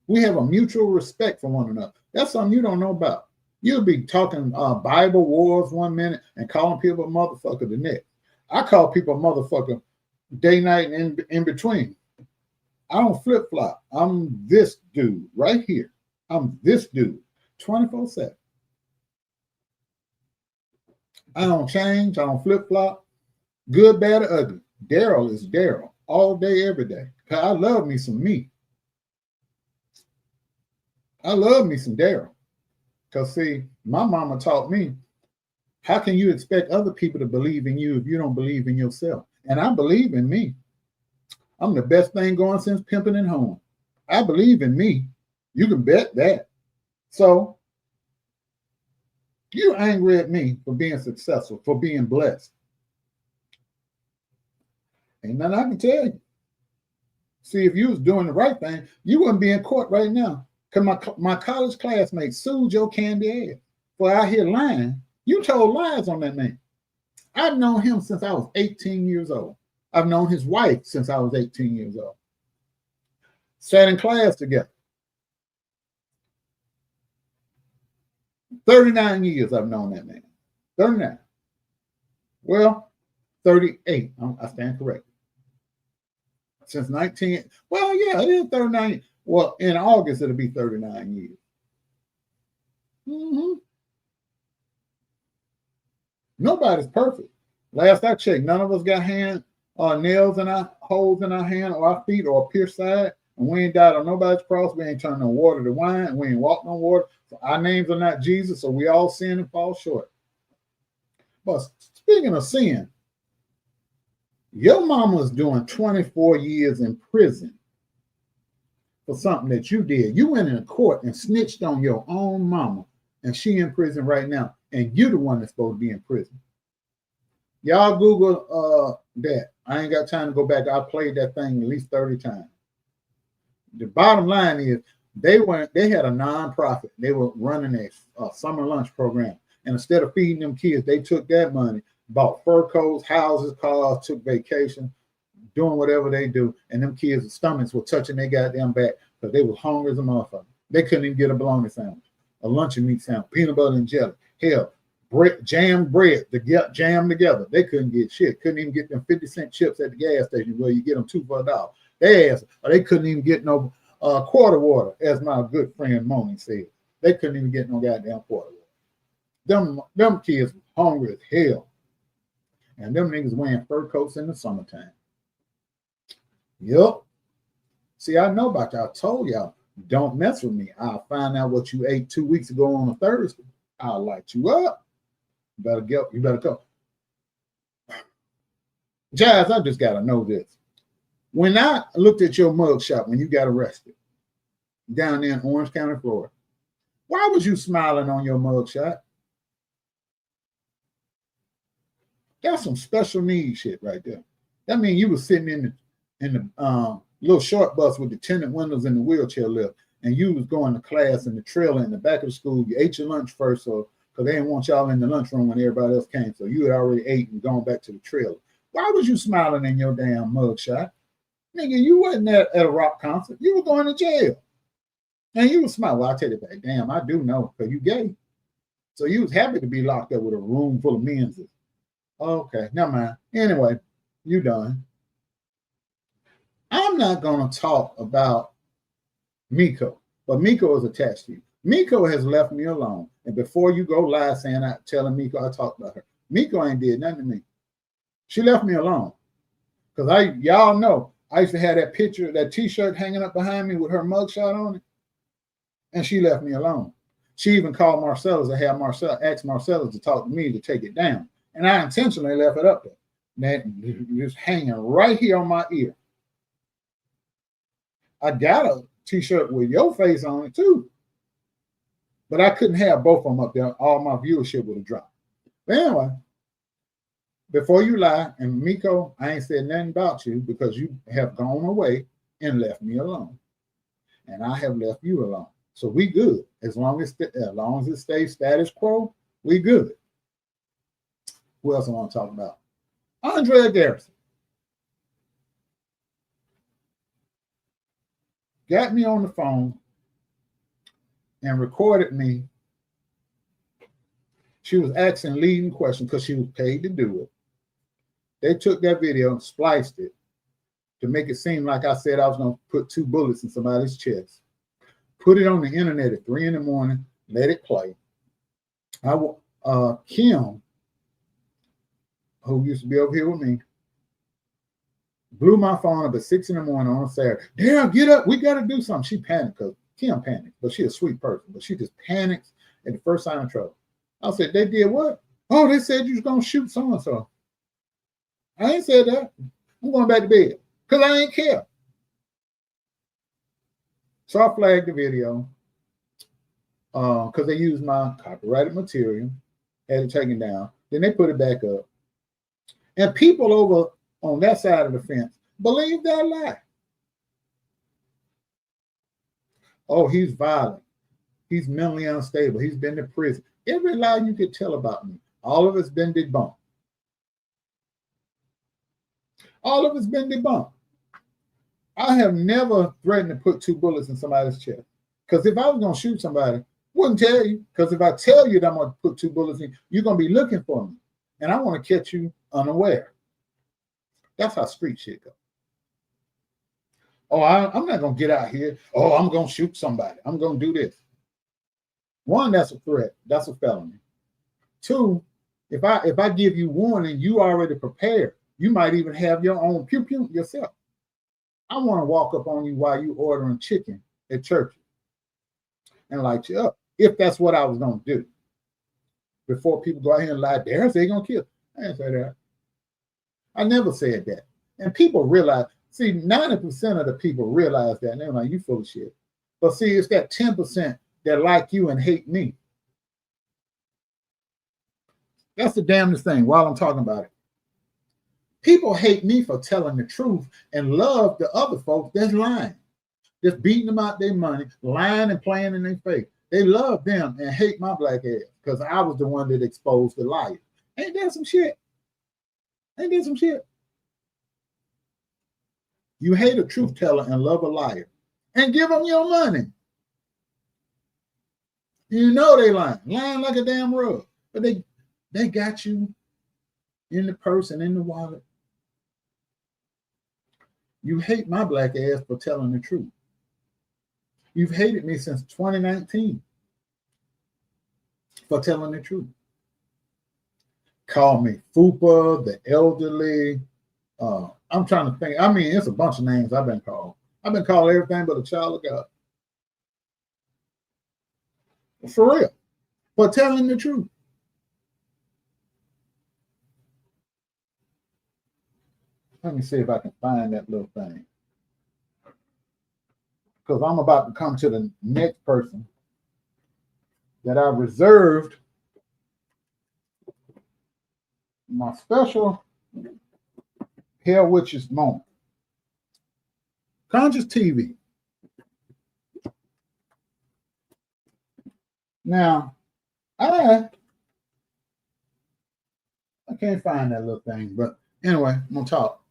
We have a mutual respect for one another. That's something you don't know about. You'll be talking Bible wars one minute and calling people a motherfucker the next. I call people a motherfucker day, night, and in between. I don't flip-flop. I'm this dude right here. I'm this dude 24/7. I don't change. I don't flip-flop. Good, bad, or ugly. Darryl is Darryl all day, every day. Because I love me some me. I love me some Darryl. Because, see, my mama taught me, how can you expect other people to believe in you if you don't believe in yourself? And I believe in me. I'm the best thing going since pimping and hoeing. I believe in me. You can bet that. So, you're angry at me for being successful, for being blessed. Ain't nothing I can tell you. See, if you was doing the right thing, you wouldn't be in court right now. Because my college classmates sued your candy ass for out here lying. You told lies on that man. I've known him since I was 18 years old. I've known his wife since I was 18 years old. Sat in class together. 39 years I've known that man. 39. Well, 38. I stand corrected. Since 19. Well, yeah, it is 39. Well, in August, it'll be 39 years. Nobody's perfect. Last I checked, none of us got nails in our holes in our hand or our feet or a pierced side, and we ain't died on nobody's cross. We ain't turned no water to wine, and we ain't walked on water. So our names are not Jesus, so we all sin and fall short. But speaking of sin, your mama's doing 24 years in prison for something that you did. You went in court and snitched on your own mama, and she in prison right now, and you the one that's supposed to be in prison. Y'all Google that. I ain't got time to go back. I played that thing at least 30 times. The bottom line is they had a nonprofit. They were running a summer lunch program. And instead of feeding them kids, they took that money, bought fur coats, houses, cars, took vacation, doing whatever they do. And them kids' stomachs were touching their goddamn back because they were hungry as a motherfucker. They couldn't even get a bologna sandwich, a luncheon meat sandwich, peanut butter and jelly. Hell, jammed bread to get jammed together. They couldn't get shit. Couldn't even get them 50-cent chips at the gas station where you get them 2 for $1. They couldn't even get no quarter water, as my good friend Moni said. They couldn't even get no goddamn quarter water. Them kids were hungry as hell. And them niggas wearing fur coats in the summertime. Yup. See, I know about y'all. I told y'all, don't mess with me. I'll find out what you ate 2 weeks ago on a Thursday. I'll light you up. You better go. Jazz, I just got to know this. When I looked at your mugshot when you got arrested down there in Orange County, Florida, why was you smiling on your mugshot? That's some special needs shit right there. That means you was sitting in the little short bus with the tinted windows and the wheelchair lift, and you was going to class in the trailer in the back of the school. You ate your lunch first, so because they didn't want y'all in the lunchroom when everybody else came. So you had already ate and gone back to the trailer. Why was you smiling in your damn mugshot? Nigga, you wasn't at a rock concert. You were going to jail. And you was smiling. Well, I tell you that. Damn, I do know, because you gay. So you was happy to be locked up with a room full of men's. Okay, never mind. Anyway, you done. I'm not going to talk about Miko, but Miko is attached to you. Miko has left me alone. And before you go lie saying telling Miko I talked about her, Miko ain't did nothing to me. She left me alone. Because y'all know, I used to have that picture, that t-shirt hanging up behind me with her mugshot on it. And she left me alone. She even called Marcellus and had asked Marcellus to talk to me to take it down. And I intentionally left it up there. That just hanging right here on my ear. I got a t-shirt with your face on it too. But I couldn't have both of them up there. All my viewership would have dropped. But anyway, before you lie, and Miko, I ain't said nothing about you because you have gone away and left me alone. And I have left you alone. So we good. As long as it stays status quo, we good. Who else I want to talk about? Andrea Garrison. Got me on the phone and recorded me. She was asking leading questions because she was paid to do it. They took that video and spliced it to make it seem like I said I was going to put 2 bullets in somebody's chest. Put it on the internet at 3 a.m, let it play. Kim, who used to be over here with me, blew my phone up at 6 a.m. on a Saturday. Darryl, get up. We got to do something. She panicked because Kim panicked, but she's a sweet person. But she just panics at the first sign of trouble. I said, they did what? Oh, they said you was going to shoot so-and-so. I ain't said that. I'm going back to bed because I ain't care. So I flagged the video because they used my copyrighted material, had it taken down. Then they put it back up. And people over on that side of the fence believe that lie. Oh, he's violent. He's mentally unstable. He's been to prison. Every lie you could tell about me, all of it's been debunked. All of it's been debunked. I have never threatened to put 2 bullets in somebody's chest. Because if I was going to shoot somebody, I wouldn't tell you. Because if I tell you that I'm going to put 2 bullets in, you're going to be looking for me. And I want to catch you unaware. That's how street shit goes. Oh, I'm not going to get out here. Oh, I'm going to shoot somebody. I'm going to do this. 1, that's a threat. That's a felony. 2, if I give you warning, you already prepared. You might even have your own pew-pew yourself. I want to walk up on you while you ordering chicken at church and light you up. If that's what I was going to do. Before people go out here and lie, Darryl said they're going to kill. I didn't say that. I never said that. And people realize, see, 90% of the people realize that. And they're like, you full of shit. But see, it's that 10% that like you and hate me. That's the damnedest thing while I'm talking about it. People hate me for telling the truth and love the other folks that's lying. Just beating them out their money, lying and playing in their face. They love them and hate my black ass because I was the one that exposed the liar. Ain't that some shit? Ain't that some shit? You hate a truth teller and love a liar. And give them your money. You know they lying like a damn rug. But they got you in the purse and in the wallet. You hate my black ass for telling the truth. You've hated me since 2019 for telling the truth. Call me FUPA, the elderly. I'm trying to think. I mean, it's a bunch of names I've been called. I've been called everything but a child of God. For real. For telling the truth. Let me see if I can find that little thing. Because I'm about to come to the next person that I reserved my special Hell Witches moment. Conscious TV. Now, I I can't find that little thing, but anyway, I'm gonna talk.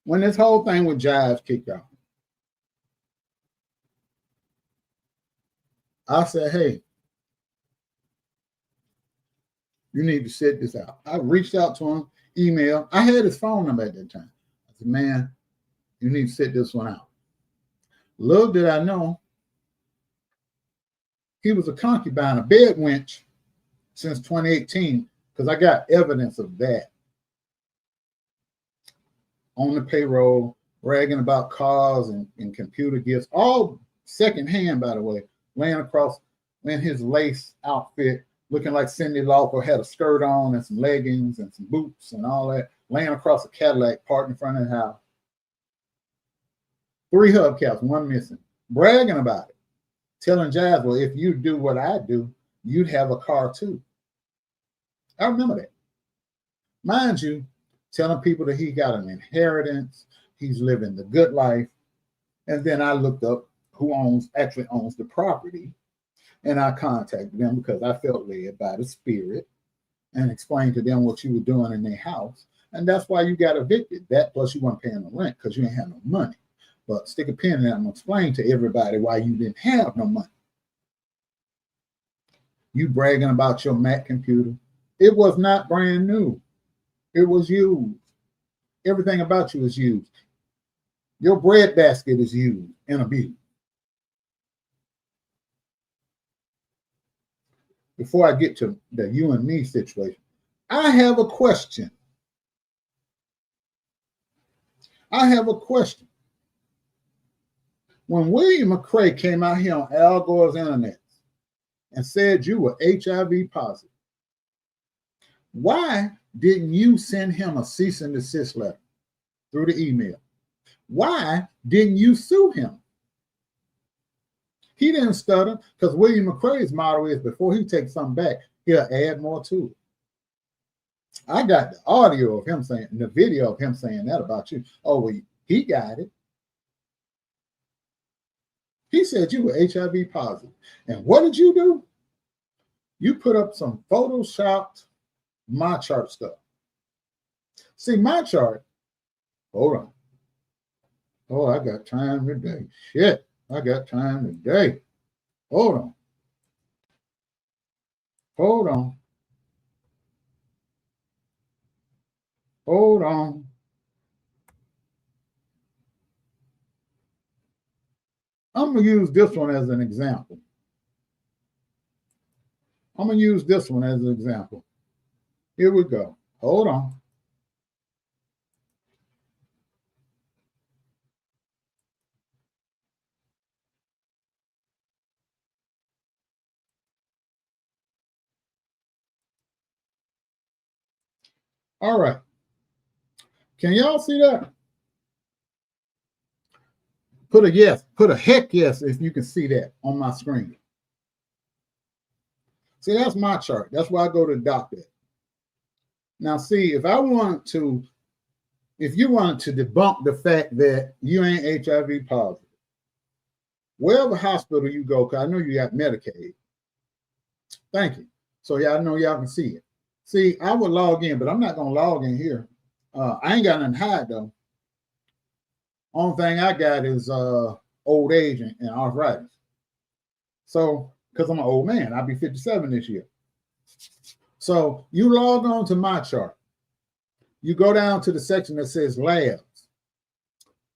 When this whole thing with Jives kicked off, I said, hey, you need to set this out. I reached out to him, email. I had his phone number at that time. I said, man, you need to set this one out. Little did I know, he was a concubine, a bed wench since 2018, because I got evidence of that on the payroll, bragging about cars and computer gifts, all secondhand, by the way, laying across in his lace outfit, looking like Cyndi Lauper, had a skirt on and some leggings and some boots and all that, laying across a Cadillac parked in front of the house. 3 hubcaps, 1 missing, bragging about it, telling Jazz, well, if you do what I do, you'd have a car too. I remember that. Mind you, telling people that he got an inheritance, he's living the good life. And then I looked up who actually owns the property. And I contacted them because I felt led by the spirit and explained to them what you were doing in their house. And that's why you got evicted. That plus you weren't paying the rent because you ain't have no money. But stick a pin in that. I'm going to explain to everybody why you didn't have no money. You bragging about your Mac computer. It was not brand new. It was used. Everything about you is used. Your bread basket is used and abused. Before I get to the you and me situation, I have a question. When William McRae came out here on Al Gore's internet and said you were HIV positive, why didn't you send him a cease and desist letter through the email? Why didn't you sue him? He didn't stutter because William McRae's motto is before he takes something back, he'll add more to it. I got the audio of him saying, the video of him saying that about you. Oh, well, he got it. He said you were HIV positive. And what did you do? You put up some photoshopped my chart stuff. See, my chart, hold on. Oh, I got time today. Shit, I got time today. Hold on. Hold on. Hold on. I'm going to use this one as an example. Here we go. Hold on. All right. Can y'all see that? Put a yes, put a heck yes if you can see that on my screen. See, that's my chart. That's why I go to the doctor. Now, see, if you wanted to debunk the fact that you ain't HIV positive, wherever hospital you go, because I know you got Medicaid. Thank you. So yeah, I know y'all can see it. See, I would log in, but I'm not going to log in here. I ain't got nothing to hide, though. Only thing I got is old age and arthritis. So, because I'm an old man, I'll be 57 this year. So you log on to my chart. You go down to the section that says labs.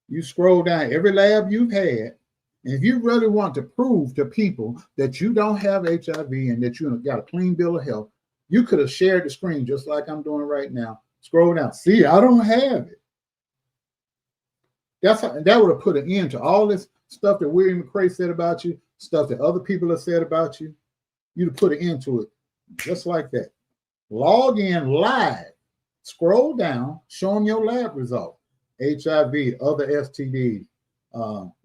You scroll down every lab you've had. And if you really want to prove to people that you don't have HIV and that you got a clean bill of health, you could have shared the screen just like I'm doing right now. Scroll down. See, I don't have it. That would have put an end to all this stuff that William McRae said about you, stuff that other people have said about you. You'd have put an end to it just like that. Log in live. Scroll down, show them your lab result. HIV, other STDs,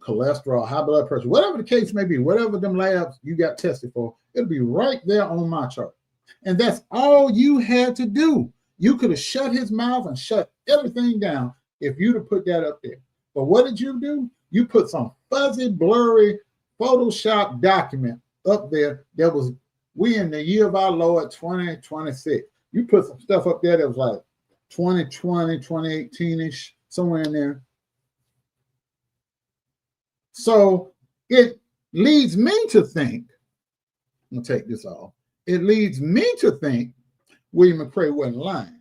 cholesterol, high blood pressure, whatever the case may be, whatever them labs you got tested for, it'll be right there on my chart. And that's all you had to do. You could have shut his mouth and shut everything down if you'd have put that up there. But what did you do? You put some fuzzy, blurry, Photoshop document up there that was We in the year of our Lord 2026. You put some stuff up there that was like 2020, 2018-ish, somewhere in there. So it leads me to think, I'm gonna take this off. It leads me to think William McCray wasn't lying.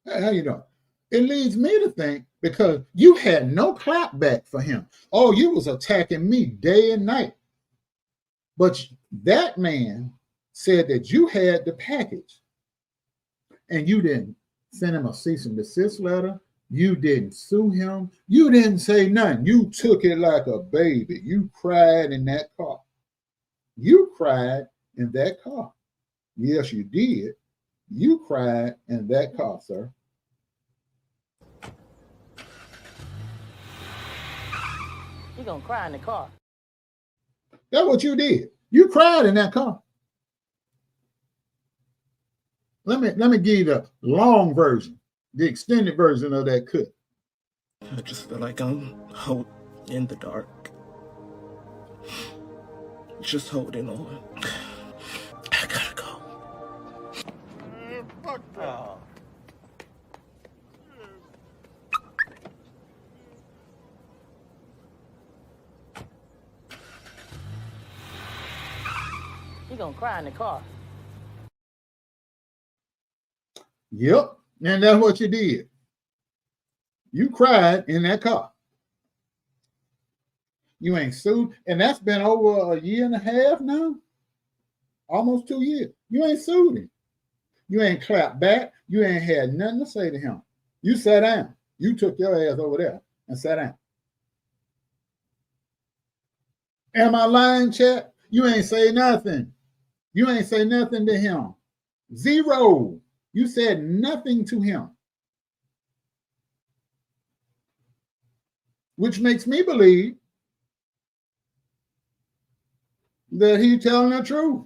Hey, how you doing? It leads me to think because you had no clapback for him. Oh, you was attacking me day and night. But that man said that you had the package and you didn't send him a cease and desist letter. You didn't sue him. You didn't say nothing. You took it like a baby. You cried in that car. You cried in that car. Yes, you did. You cried in that car, sir. You're gonna cry in the car. That's what you did. You cried in that car. Let me give you the long version, the extended version of that cut. I just feel like I'm in the dark. Just holding on. I gotta go. Fuck that. You're gonna cry in the car. Yep, and that's what you did. You cried in that car. You ain't sued, and that's been over a year and a half now, almost 2 years. You ain't sued him. You ain't clapped back. You ain't had nothing to say to him. You sat down. You took your ass over there and sat down. Am I lying, chat? You ain't say nothing. You ain't say nothing to him. Zero. You said nothing to him. Which makes me believe that he's telling the truth.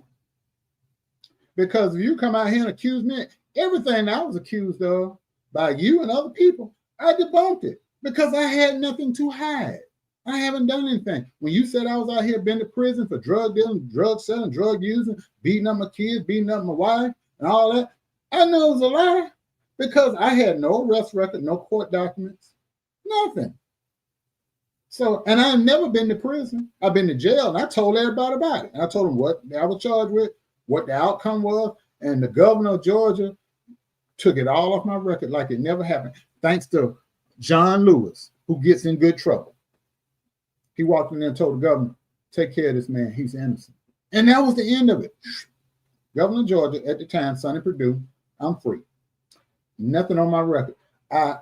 Because if you come out here and accuse me, everything I was accused of by you and other people, I debunked it because I had nothing to hide. I haven't done anything. When you said I was out here been to prison for drug dealing, drug selling, drug using, beating up my kids, beating up my wife, and all that, I know it was a lie because I had no arrest record, no court documents, nothing. So, and I've never been to prison. I've been to jail, and I told everybody about it. And I told them what I was charged with, what the outcome was, and the governor of Georgia took it all off my record like it never happened, thanks to John Lewis, who gets in good trouble. He walked in there and told the governor, take care of this man. He's innocent. And that was the end of it. Governor of Georgia at the time, Sonny Perdue, I'm free. Nothing on my record. I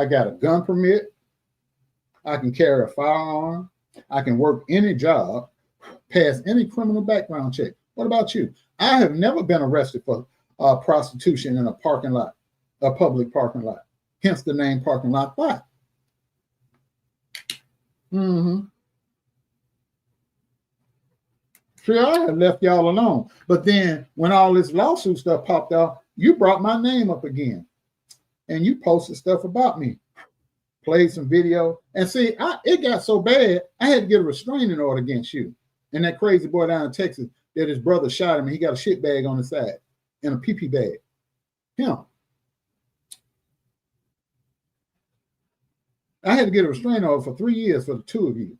got a gun permit. I can carry a firearm. I can work any job, pass any criminal background check. What about you? I have never been arrested for prostitution in a parking lot, a public parking lot. Hence the name parking lot 5. Sure, I had left y'all alone. But then when all this lawsuit stuff popped out, you brought my name up again. And you posted stuff about me. Played some video. And see, it got so bad, I had to get a restraining order against you. And that crazy boy down in Texas that his brother shot him and he got a shit bag on his side and a pee-pee bag. Him. I had to get a restraining order for 3 years for the 2 of you.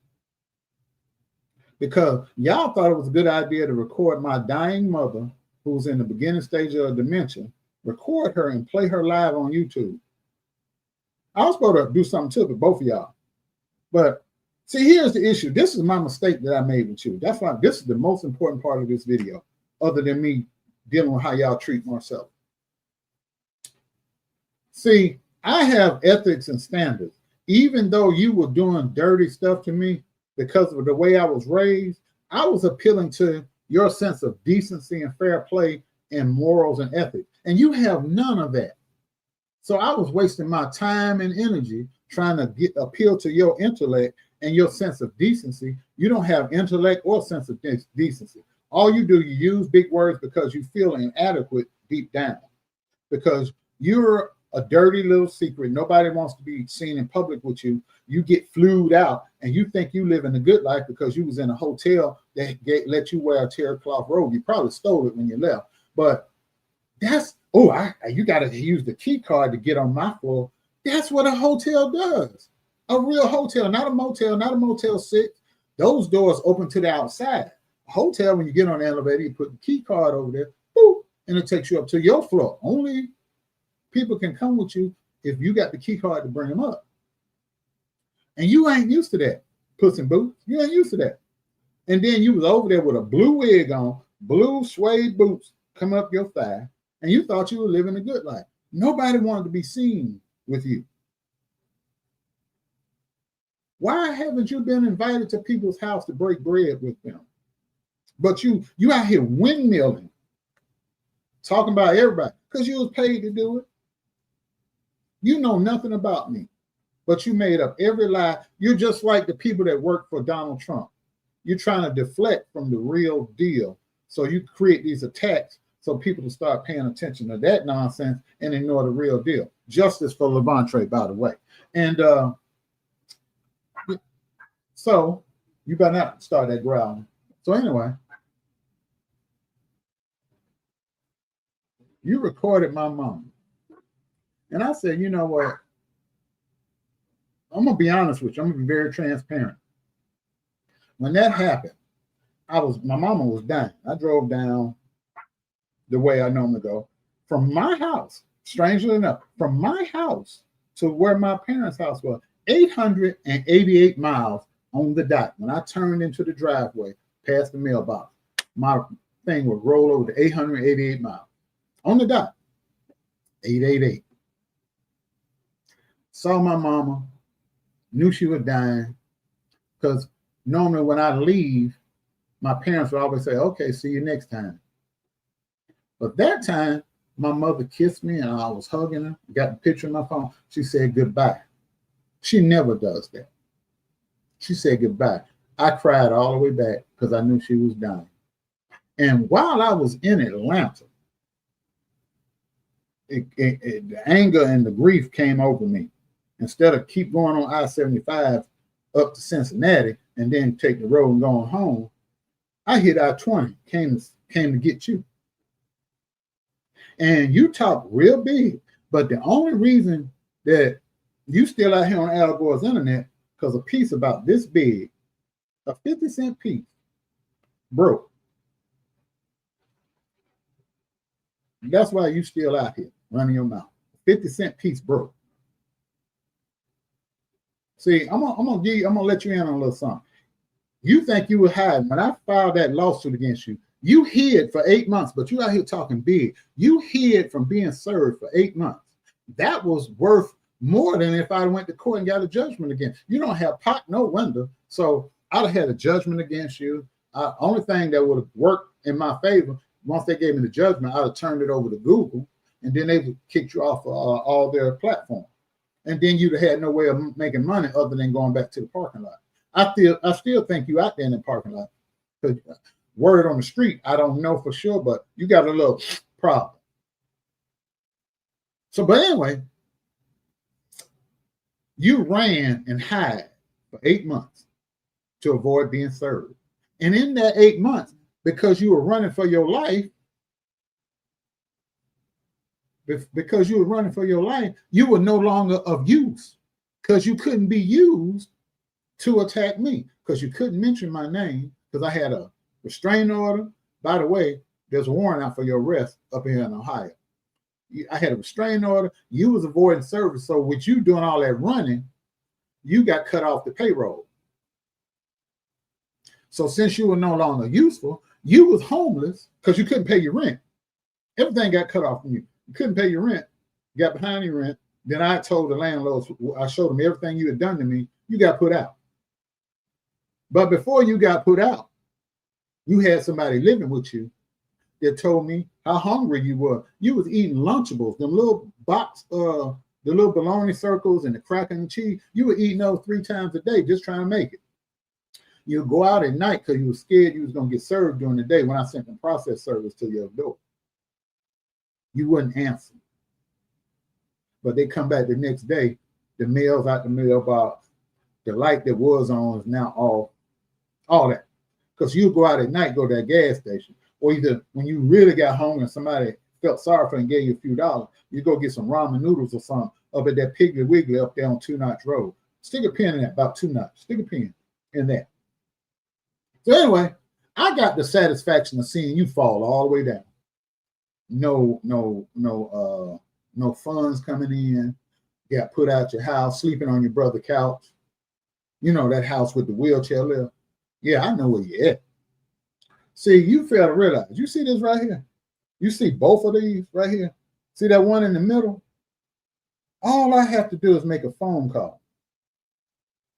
Because y'all thought it was a good idea to record my dying mother, who's in the beginning stage of dementia, record her and play her live on YouTube. I was supposed to do something to it, but both of y'all. But see, here's the issue. This is my mistake that I made with you. That's why this is the most important part of this video, other than me dealing with how y'all treat Marcella. See, I have ethics and standards. Even though you were doing dirty stuff to me because of the way I was raised, I was appealing to your sense of decency and fair play and morals and ethics. And you have none of that. So I was wasting my time and energy trying to appeal to your intellect and your sense of decency. You don't have intellect or sense of decency. All you do, you use big words because you feel inadequate deep down. Because you're a dirty little secret. Nobody wants to be seen in public with you. You get flued out and you think you live in a good life because you was in a hotel that let you wear a terry cloth robe. You probably stole it when you left. But that's, you got to use the key card to get on my floor. That's what a hotel does. A real hotel, not a motel, not a Motel 6. Those doors open to the outside. A hotel, when you get on the elevator, you put the key card over there, boop, and it takes you up to your floor. Only people can come with you if you got the key card to bring them up. And you ain't used to that, Puss in Boots. You ain't used to that. And then you was over there with a blue wig on, blue suede boots come up your thigh, and you thought you were living a good life. Nobody wanted to be seen with you. Why haven't you been invited to people's house to break bread with them? But you out here windmilling, talking about everybody, because you was paid to do it. You know nothing about me, but you made up every lie. You're just like the people that work for Donald Trump. You're trying to deflect from the real deal. So you create these attacks so people will start paying attention to that nonsense and ignore the real deal. Justice for Levante, by the way. And so you better not start that growling. So anyway, you recorded my mom. And I said, you know what? I'm going to be honest with you. I'm going to be very transparent. When that happened, my mama was dying. I drove down the way I normally go from my house, strangely enough, from my house to where my parents' house was, 888 miles on the dot. When I turned into the driveway, past the mailbox, my thing would roll over to 888 miles on the dot, 888. Saw my mama, knew she was dying, because normally when I leave, my parents would always say, okay, see you next time. But that time, my mother kissed me and I was hugging her, got the picture on my phone. She said goodbye. She never does that. She said goodbye. I cried all the way back because I knew she was dying. And while I was in Atlanta, the anger and the grief came over me. Instead of keep going on I-75 up to Cincinnati and then take the road and going home, I hit I-20, came to get you. And you talk real big, but the only reason that you still out here on Al Gore's internet, because a piece about this big, a 50-cent piece, broke. That's why you still out here running your mouth. 50-cent piece broke. See, I'm gonna let you in on a little something. You think you were hiding. When I filed that lawsuit against you, you hid for 8 months, but you out here talking big. You hid from being served for 8 months. That was worth more than if I went to court and got a judgment against you. You don't have pot, no window. So I'd have had a judgment against you. Only thing that would have worked in my favor, once they gave me the judgment, I'd have turned it over to Google, and then they would kick you off all their platforms. And then you'd have had no way of making money other than going back to the parking lot. I still think you out there in the parking lot. Word on the street, I don't know for sure, but you got a little problem. So, but anyway, you ran and hid for 8 months to avoid being served. And in that 8 months, because you were running for your life, you were no longer of use, because you couldn't be used to attack me, because you couldn't mention my name, because I had a restraining order. By the way, there's a warrant out for your arrest up here in Ohio. I had a restraining order. You was avoiding service. So with you doing all that running, you got cut off the payroll. So since you were no longer useful, you was homeless because you couldn't pay your rent. Everything got cut off from you. You couldn't pay your rent, got behind your rent. Then I told the landlords, I showed them everything you had done to me, you got put out. But before you got put out, you had somebody living with you that told me how hungry you were. You was eating Lunchables, them little box, the little bologna circles and the cracker and cheese. You were eating those 3 times a day, just trying to make it. You go out at night because you were scared you was going to get served during the day when I sent the process service to your door. You wouldn't answer. but they come back the next day, the mail's out the mailbox, the light that was on is now off, all that. Because you go out at night, go to that gas station, or either when you really got hungry and somebody felt sorry for you and gave you a few dollars, you go get some ramen noodles or something up at that Piggly Wiggly up there on 2 Notch Road. Stick a pin in that, about 2 Notch. Stick a pin in that. So anyway, I got the satisfaction of seeing you fall all the way down. No funds coming in. Got put out your house, sleeping on your brother's couch. You know, that house with the wheelchair lift. Yeah, I know where you're at. See, you fail to realize. You see this right here? You see both of these right here? See that one in the middle? All I have to do is make a phone call.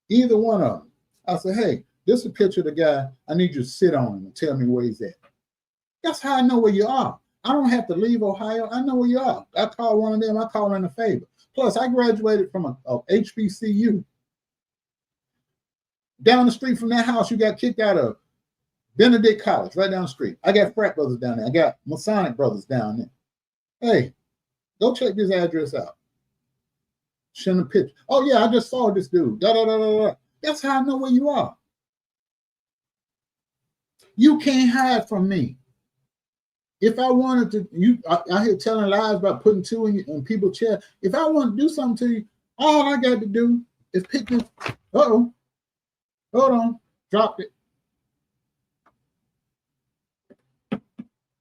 Either one of them. I say, hey, this is a picture of the guy. I need you to sit on him and tell me where he's at. That's how I know where you are. I don't have to leave Ohio. I know where you are. I call one of them. I call in a favor. Plus, I graduated from a HBCU. Down the street from that house you got kicked out of, Benedict College, right down the street. I got frat brothers down there. I got Masonic brothers down there. Hey, go check this address out. Send a picture. Oh, yeah, I just saw this dude. Da, da, da, da, da. That's how I know where you are. You can't hide from me. If I wanted to, I hear telling lies about putting two in people's chest. If I want to do something to you, all I got to do is pick this. Uh-oh. Hold on. Dropped it.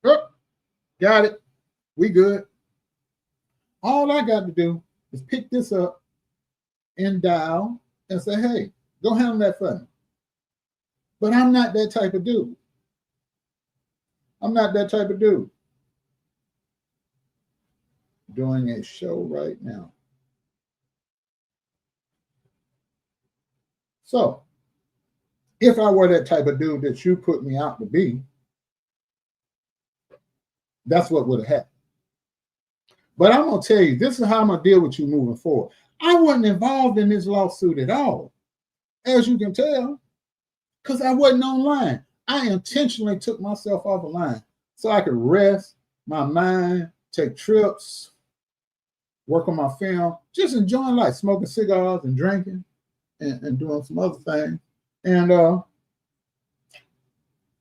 Oh, got it. We good. All I got to do is pick this up and dial and say, hey, go handle that for me. But I'm not that type of dude. I'm not that type of dude. Doing a show right now. So, if I were that type of dude that you put me out to be, that's what would have happened. But I'm going to tell you, this is how I'm going to deal with you moving forward. I wasn't involved in this lawsuit at all, as you can tell, because I wasn't online. I intentionally took myself off the line so I could rest my mind, take trips, work on my film, just enjoying life, smoking cigars and drinking and doing some other things. And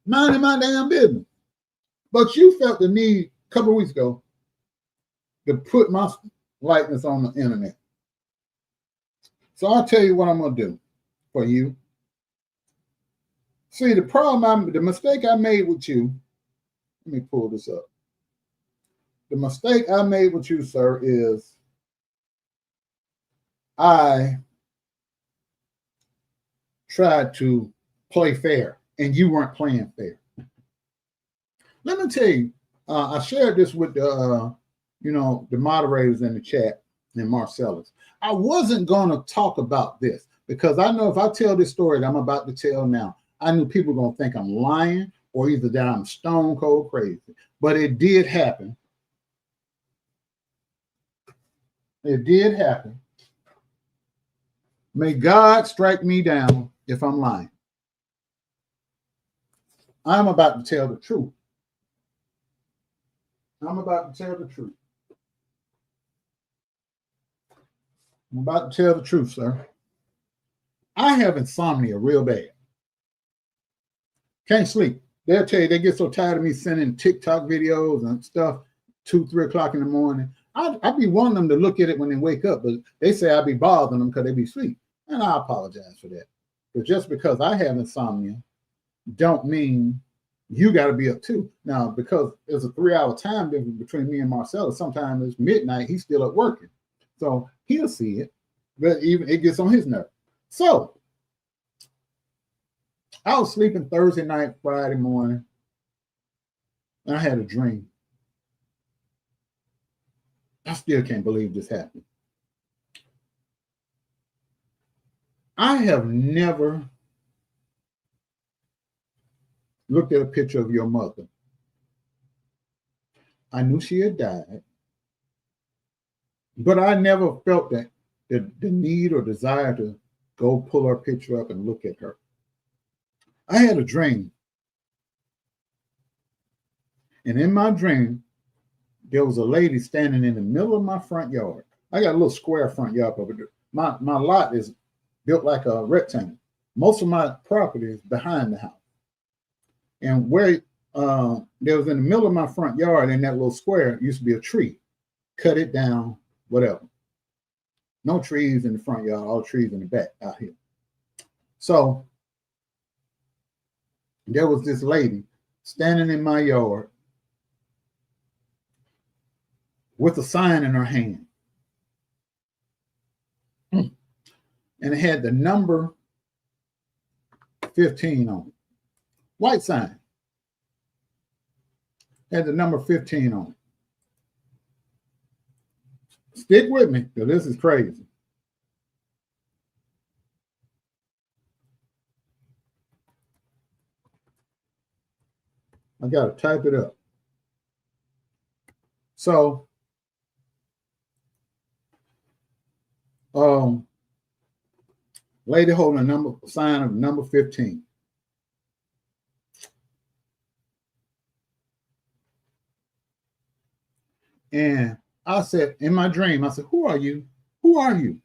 minding my damn business. But you felt the need a couple of weeks ago to put my likeness on the internet. So I'll tell you what I'm going to do for you. See, the mistake I made with you, let me pull this up. The mistake I made with you, sir, is I tried to play fair, and you weren't playing fair. Let me tell you, I shared this with the moderators in the chat and Marcellus. I wasn't going to talk about this because I know if I tell this story that I'm about to tell now, I knew people were going to think I'm lying or either that I'm stone cold crazy. But it did happen. It did happen. May God strike me down if I'm lying. I'm about to tell the truth. I'm about to tell the truth. I'm about to tell the truth, sir. I have insomnia real bad. Can't sleep. They'll tell you they get so tired of me sending TikTok videos and stuff 2, 3 o'clock in the morning. I'd be wanting them to look at it when they wake up, but they say I'd be bothering them because they be asleep. And I apologize for that. But just because I have insomnia don't mean you got to be up too. Now, because there's a 3-hour time difference between me and Marcelo, sometimes it's midnight, he's still up working. So he'll see it, but even it gets on his nerve. So I was sleeping Thursday night, Friday morning, and I had a dream. I still can't believe this happened. I have never looked at a picture of your mother. I knew she had died, but I never felt that the need or desire to go pull her picture up and look at her. I had a dream. And in my dream, there was a lady standing in the middle of my front yard. I got a little square front yard over there. My lot is built like a rectangle. Most of my property is behind the house. And where there was in the middle of my front yard in that little square used to be a tree. Cut it down, whatever. No trees in the front yard, all trees in the back out here. So there was this lady standing in my yard with a sign in her hand. And it had the number 15 on it. White sign. Had the number 15 on it. Stick with me, because this is crazy. I got to type it up. So, lady holding a sign of number 15. And I said, in my dream, I said, who are you? Who are you?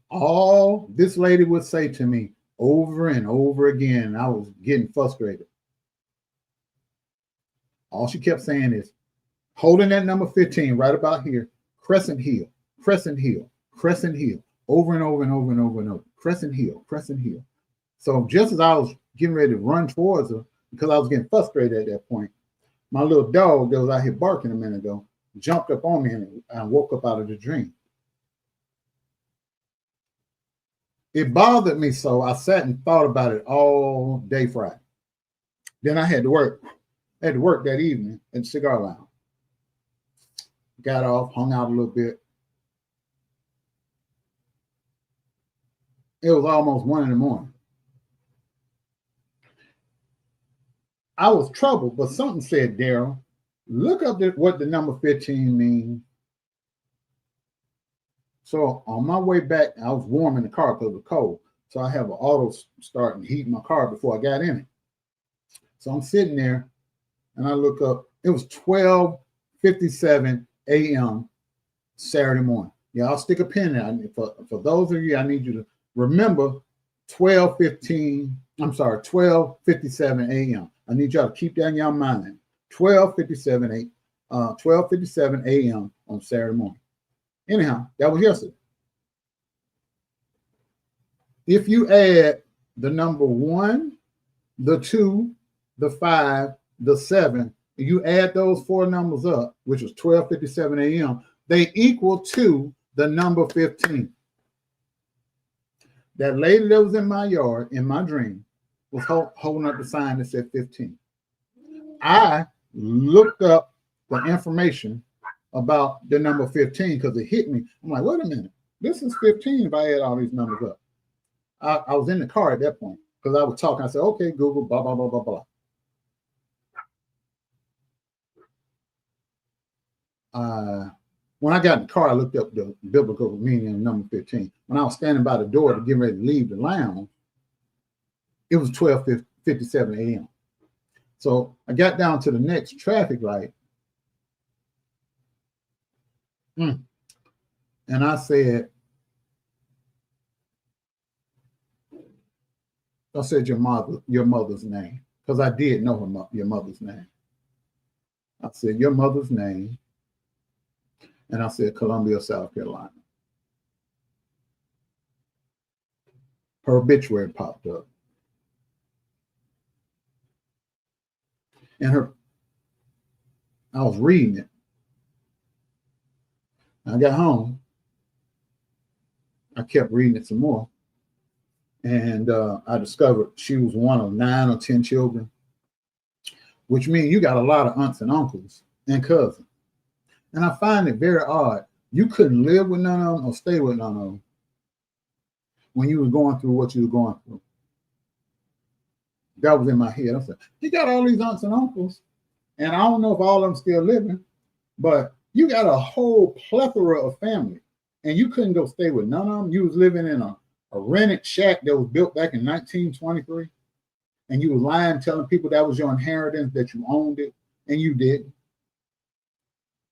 All this lady would say to me over and over again, I was getting frustrated. All she kept saying is, holding that number 15 right about here, Crescent Hill, Crescent Hill, Crescent Hill, over and over and over and over and over, Crescent Hill, Crescent Hill. So just as I was getting ready to run towards her, because I was getting frustrated at that point, my little dog that was out here barking a minute ago jumped up on me and I woke up out of the dream. It bothered me, so I sat and thought about it all day Friday. Then I had to work. I had to work that evening at the cigar lounge. Got off, hung out a little bit. It was almost 1 in the morning. I was troubled, but something said, Darryl, look up what the number 15 means. So on my way back, I was warming the car because it was cold. So I have an auto start and heat my car before I got in it. So I'm sitting there and I look up. It was 12:57 a.m. Saturday morning. Yeah, I'll stick a pin in it. For those of you, I need you to remember 12:57 a.m. I need y'all to keep that in your mind. 12:57 a.m. on Saturday morning. Anyhow, that was yesterday. If you add the number 1, the 2, the 5, the 7, you add those 4 numbers up, which was 12:57 a.m., they equal to the number 15. That lady that was in my yard, in my dream, was holding up the sign that said 15. I looked up the information about the number 15 because it hit me. I'm like, wait a minute, this is 15 if I add all these numbers up. I was in the car at that point because I was talking. I said, okay, Google, blah, blah, blah, blah, blah. When I got in the car, I looked up the biblical meaning of number 15. When I was standing by the door to get ready to leave the lounge, it was 12:57 a.m. So I got down to the next traffic light. And I said, your mother's name, because I did know your mother's name. I said, your mother's name. And I said, Columbia, South Carolina. Her obituary popped up. And I was reading it. I got home. I kept reading it some more. And I discovered she was one of 9 or 10 children, which means you got a lot of aunts and uncles and cousins. And I find it very odd. You couldn't live with none of them or stay with none of them when you were going through what you were going through. That was in my head. I said, you got all these aunts and uncles, and I don't know if all of them still living, but you got a whole plethora of family, and you couldn't go stay with none of them. You was living in a rented shack that was built back in 1923, and you was lying, telling people that was your inheritance, that you owned it, and you didn't.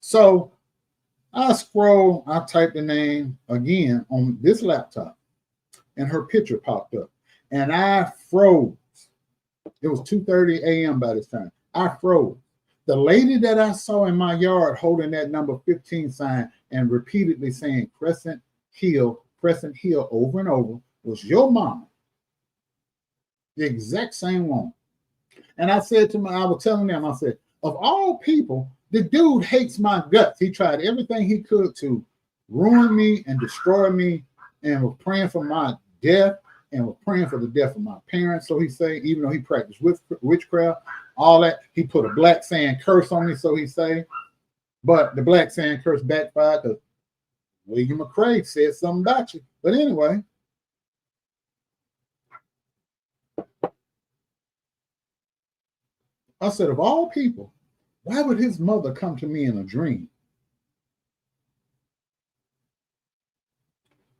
So I scroll, I typed the name again on this laptop, and her picture popped up. And I froze. It was 2:30 a.m. by this time. I froze. The lady that I saw in my yard holding that number 15 sign and repeatedly saying Crescent Hill over and over was your mama. The exact same woman. And I said to I was telling them, I said, of all people, the dude hates my guts. He tried everything he could to ruin me and destroy me, and was praying for my death and was praying for the death of my parents. So he say, even though he practiced witchcraft, all that, he put a black sand curse on me, so he say. But the black sand curse backfired because William McCrae said something about you. But anyway, I said, of all people, why would his mother come to me in a dream?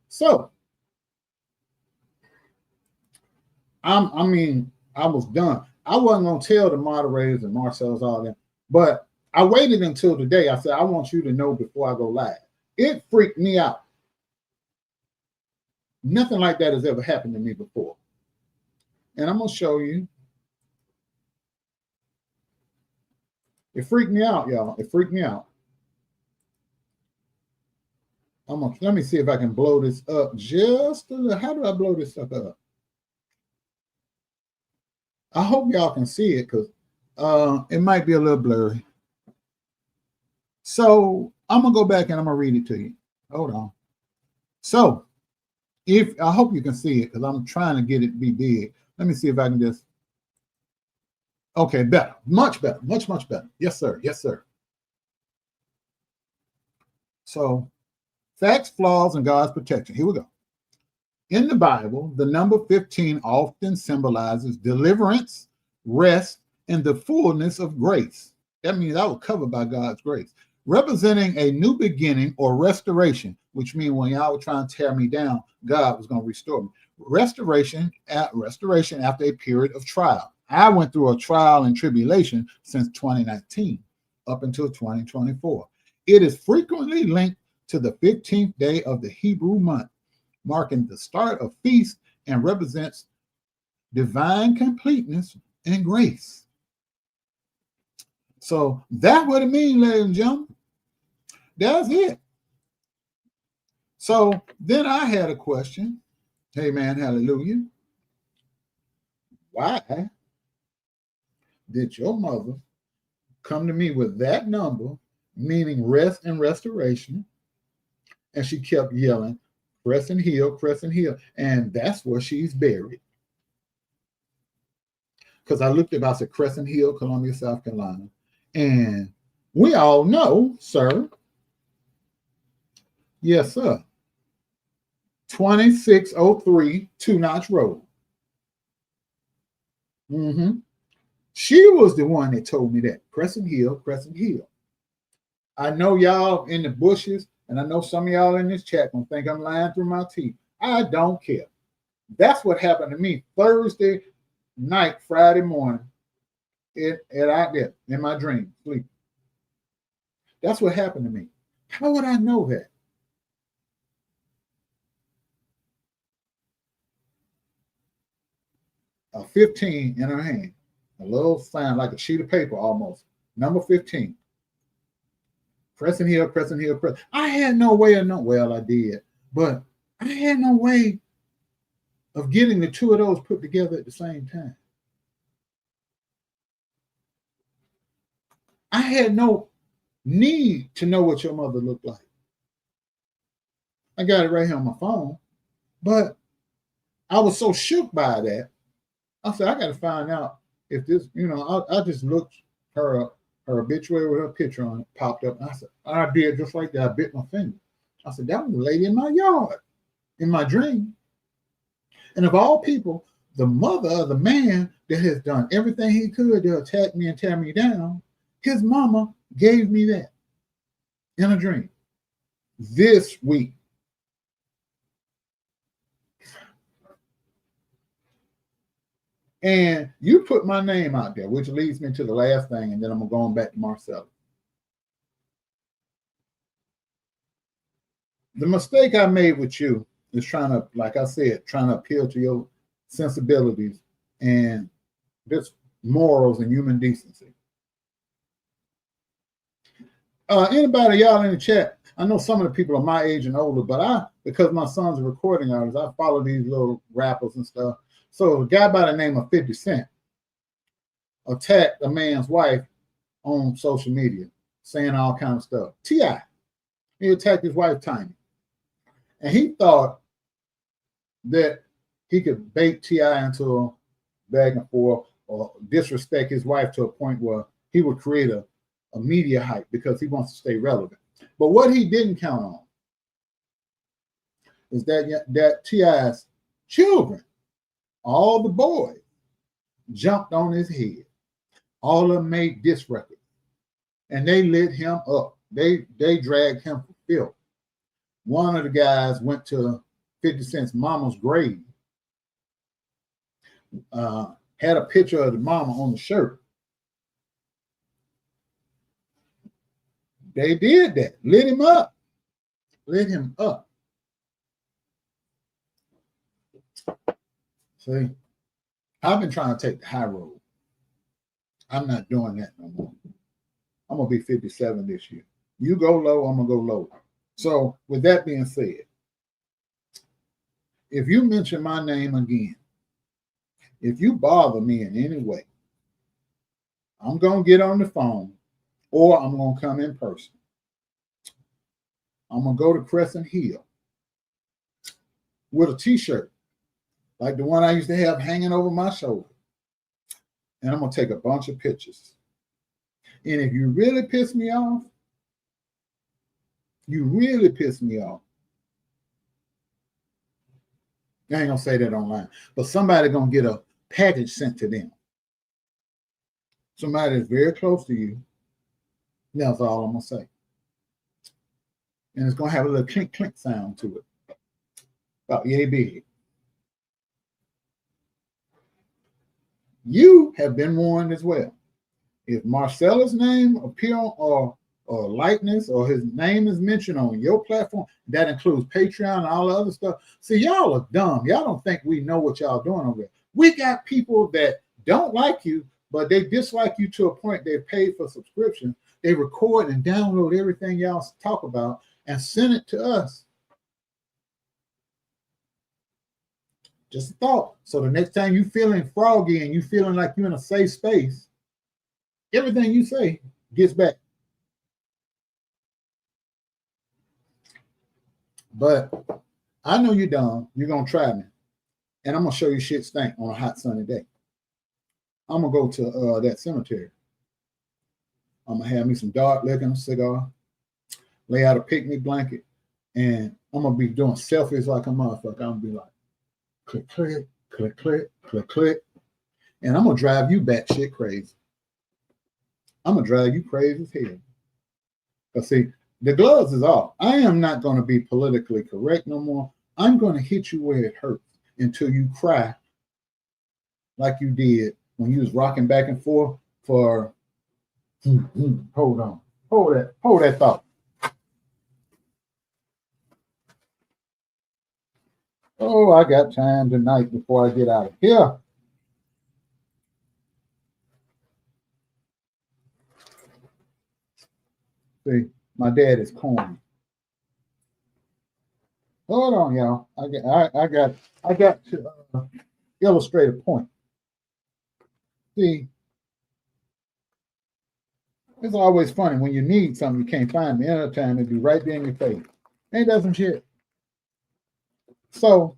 So, I was done. I wasn't going to tell the moderators and Marcel's all that, but I waited until today. I said, I want you to know before I go live. It freaked me out. Nothing like that has ever happened to me before. And I'm going to show you. It freaked me out, y'all. It freaked me out. Let me see if I can blow this up just a little. How do I blow this stuff up? I hope y'all can see it because it might be a little blurry. So I'm going to go back and I'm going to read it to you. Hold on. So I hope you can see it because I'm trying to get it to be big. Let me see if I can just. Okay, better. Much better. Much, much better. Yes, sir. Yes, sir. So, facts, flaws, and God's protection. Here we go. In the Bible, the number 15 often symbolizes deliverance, rest, and the fullness of grace. That means I was covered by God's grace, representing a new beginning or restoration, which means when y'all were trying to tear me down, God was going to restore me. Restoration after a period of trial. I went through a trial and tribulation since 2019 up until 2024. It is frequently linked to the 15th day of the Hebrew month, marking the start of feast and represents divine completeness and grace. So that's what it means, ladies and gentlemen. That's it. So then I had a question. Hey, man, hallelujah. Why did your mother come to me with that number, meaning rest and restoration? And she kept yelling, Crescent Hill, and that's where she's buried. Because I looked at, I said, Crescent Hill, Columbia, South Carolina. And we all know, sir. Yes, sir. 2603 Two Notch Road. She was the one that told me that. Crescent Hill. I know y'all in the bushes, and I know some of y'all in this chat gonna think I'm lying through my teeth. I don't care. That's what happened to me Thursday night, Friday morning, out there in my dream, sleeping. That's what happened to me. How would I know that? A 15 in her hand, a little sign like a sheet of paper almost. Number 15. Crescent Hill. I had no way of knowing. Well, I did, but I had no way of getting the two of those put together at the same time. I had no need to know what your mother looked like. I got it right here on my phone, but I was so shook by that. I said, I got to find out if this, I just looked her up, her obituary with her picture on it popped up. And I said, I did just like that. I bit my finger. I said, that was a lady in my yard, in my dream. And of all people, the mother of the man that has done everything he could to attack me and tear me down, his mama gave me that in a dream this week. And you put my name out there, which leads me to the last thing, and then I'm going back to Marcella. The mistake I made with you is trying to, like I said, trying to appeal to your sensibilities and just morals and human decency. Anybody y'all in the chat? I know some of the people are my age and older, but because my son's a recording artist, I follow these little rappers and stuff. So a guy by the name of 50 Cent attacked a man's wife on social media, saying all kinds of stuff. T.I., he attacked his wife, Tiny. And he thought that he could bait T.I. into a back and forth or disrespect his wife to a point where he would create a media hype because he wants to stay relevant. But what he didn't count on is that T.I.'s children, all the boys, jumped on his head. All of them made diss records. And they lit him up. They dragged him for filth. One of the guys went to 50 Cent's mama's grave, had a picture of the mama on the shirt. They did that, lit him up. See, I've been trying to take the high road. I'm not doing that no more. I'm going to be 57 this year. You go low, I'm going to go low. So with that being said, if you mention my name again, if you bother me in any way, I'm going to get on the phone or I'm going to come in person. I'm going to go to Crescent Hill with a t-shirt like the one I used to have hanging over my shoulder. And I'm going to take a bunch of pictures. And if you really piss me off, I ain't going to say that online, but somebody going to get a package sent to them. Somebody that's very close to you. That's all I'm going to say. And it's going to have a little clink, clink sound to it. About yay big. You have been warned as well. If Marcella's name appear or likeness or his name is mentioned on your platform, that includes Patreon and all the other stuff. See, y'all are dumb. Y'all don't think we know what y'all doing over there. We got people that don't like you, but they dislike you to a point they've paid for subscription. They record and download everything y'all talk about and send it to us. Just a thought. So the next time you feeling froggy and you feeling like you're in a safe space, everything you say gets back. But I know you're dumb. You're going to try me. And I'm going to show you shit stink on a hot sunny day. I'm going to go to that cemetery. I'm going to have me some dark liquor, cigar, lay out a picnic blanket, and I'm going to be doing selfies like a motherfucker. I'm going to be like, click, click, click, click, click, click. And I'm going to drive you batshit crazy. I'm going to drive you crazy as hell. Because see, the gloves is off. I am not going to be politically correct no more. I'm going to hit you where it hurts until you cry like you did when you was rocking back and forth for, hold on. Hold that thought. Oh, I got time tonight before I get out of here. See, my dad is corny. Hold on, y'all. I got to illustrate a point. See, it's always funny when you need something you can't find me. Another time it'd be right there in your face. Ain't that some shit? So,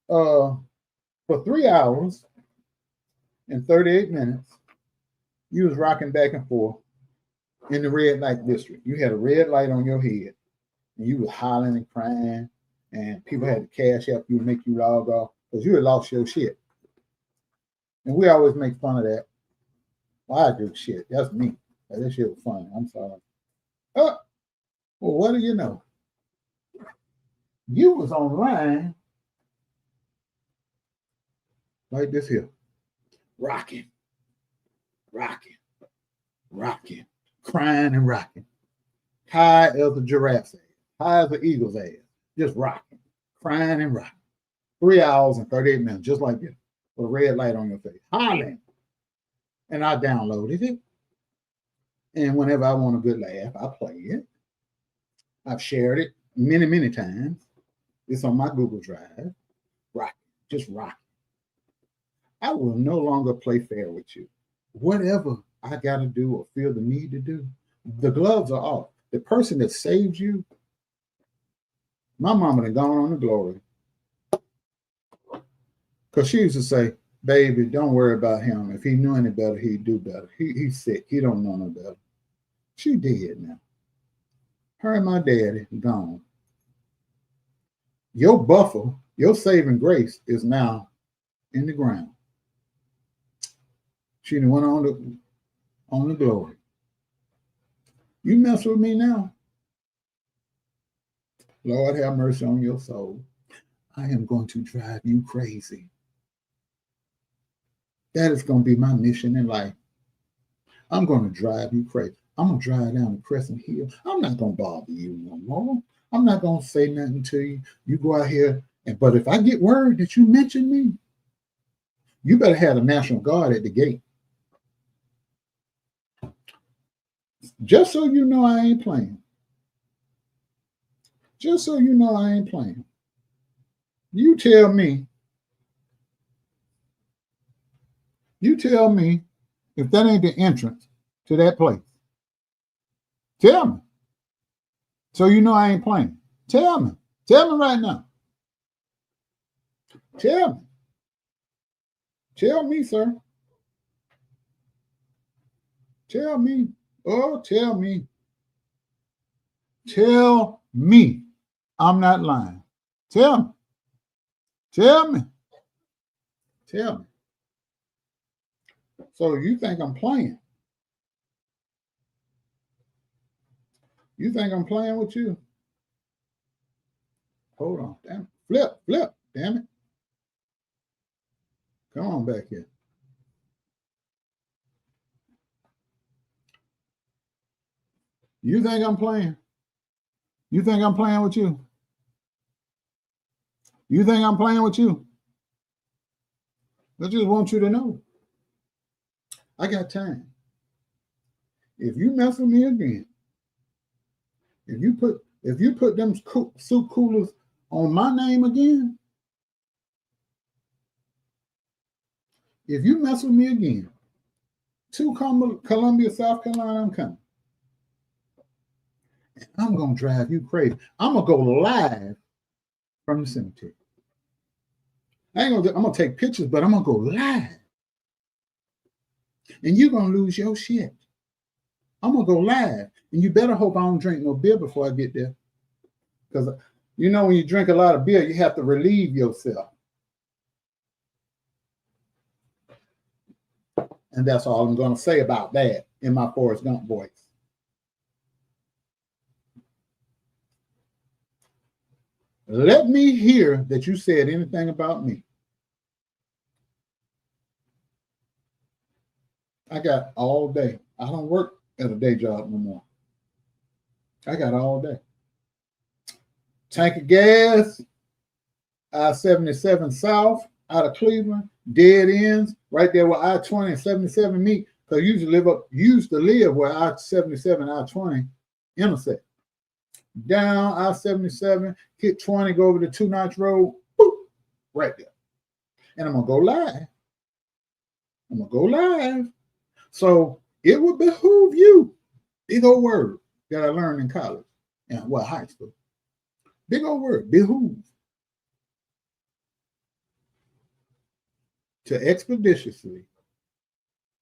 for 3 hours and 38 minutes, you was rocking back and forth in the red light district. You had a red light on your head, and you was hollering and crying, and people had to cash up you and make you log off because you had lost your shit. And we always make fun of that. Well, I do shit. That's me. That shit was funny. I'm sorry. Oh, well, what do you know? You was online like this here, rocking, crying and rocking, high as a giraffe said. high as an eagle's ass, just rocking, crying and rocking. 3 hours and 38 minutes, just like this, with a red light on your face, hollering. And I downloaded it. And whenever I want a good laugh, I play it. I've shared it many, many times. It's on my Google Drive. Rocking, just rocking. I will no longer play fair with you. Whatever I got to do or feel the need to do, the gloves are off. The person that saved you, my mama done gone on to glory. Because she used to say, baby, don't worry about him. If he knew any better, he'd do better. He's sick. He don't know no better. She dead now. Her and my daddy gone. Your buffer, your saving grace is now in the ground. She done went on the glory. You mess with me now, Lord have mercy on your soul. I am going to drive you crazy. That is going to be my mission in life. I'm going to drive you crazy. I'm going to drive down the Crescent Hill. I'm not going to bother you no more. I'm not going to say nothing to you. You go out here, but if I get word that you mention me, you better have the National Guard at the gate. Just so you know I ain't playing. Just so you know I ain't playing. You tell me if that ain't the entrance to that place. Tell me. So you know I ain't playing. Tell me. Tell me right now. Tell me. Tell me, sir. Tell me. Oh, tell me. Tell me. I'm not lying. Tell me. Tell me. Tell me. So you think I'm playing? You think I'm playing with you? Hold on. Damn it. Flip. Damn it. Come on back here. You think I'm playing? You think I'm playing with you? You think I'm playing with you? I just want you to know. I got time. If you mess with me again, if you put them soup coolers on my name again, if you mess with me again, to Columbia, South Carolina, I'm coming. And I'm gonna drive you crazy. I'm gonna go live from the cemetery. I'm gonna take pictures, but I'm gonna go live. And you're gonna lose your shit. I'm gonna go live. And you better hope I don't drink no beer before I get there. Because you know when you drink a lot of beer, you have to relieve yourself. And that's all I'm gonna say about that in my Forrest Gump voice. Let me hear that you said anything about me. I got all day. I don't work at a day job no more. I got all day. Tank of gas, I-77 South out of Cleveland, dead ends, right there where I-20 and 77 meet, because you used to live where I-77, I-20 intersect. Down I-77, hit 20, go over the 2-notch road, boop, right there. And I'm going to go live. I'm going to go live. So it would behoove you, big old word that I learned in college, and high school. Big old word, behoove. To expeditiously,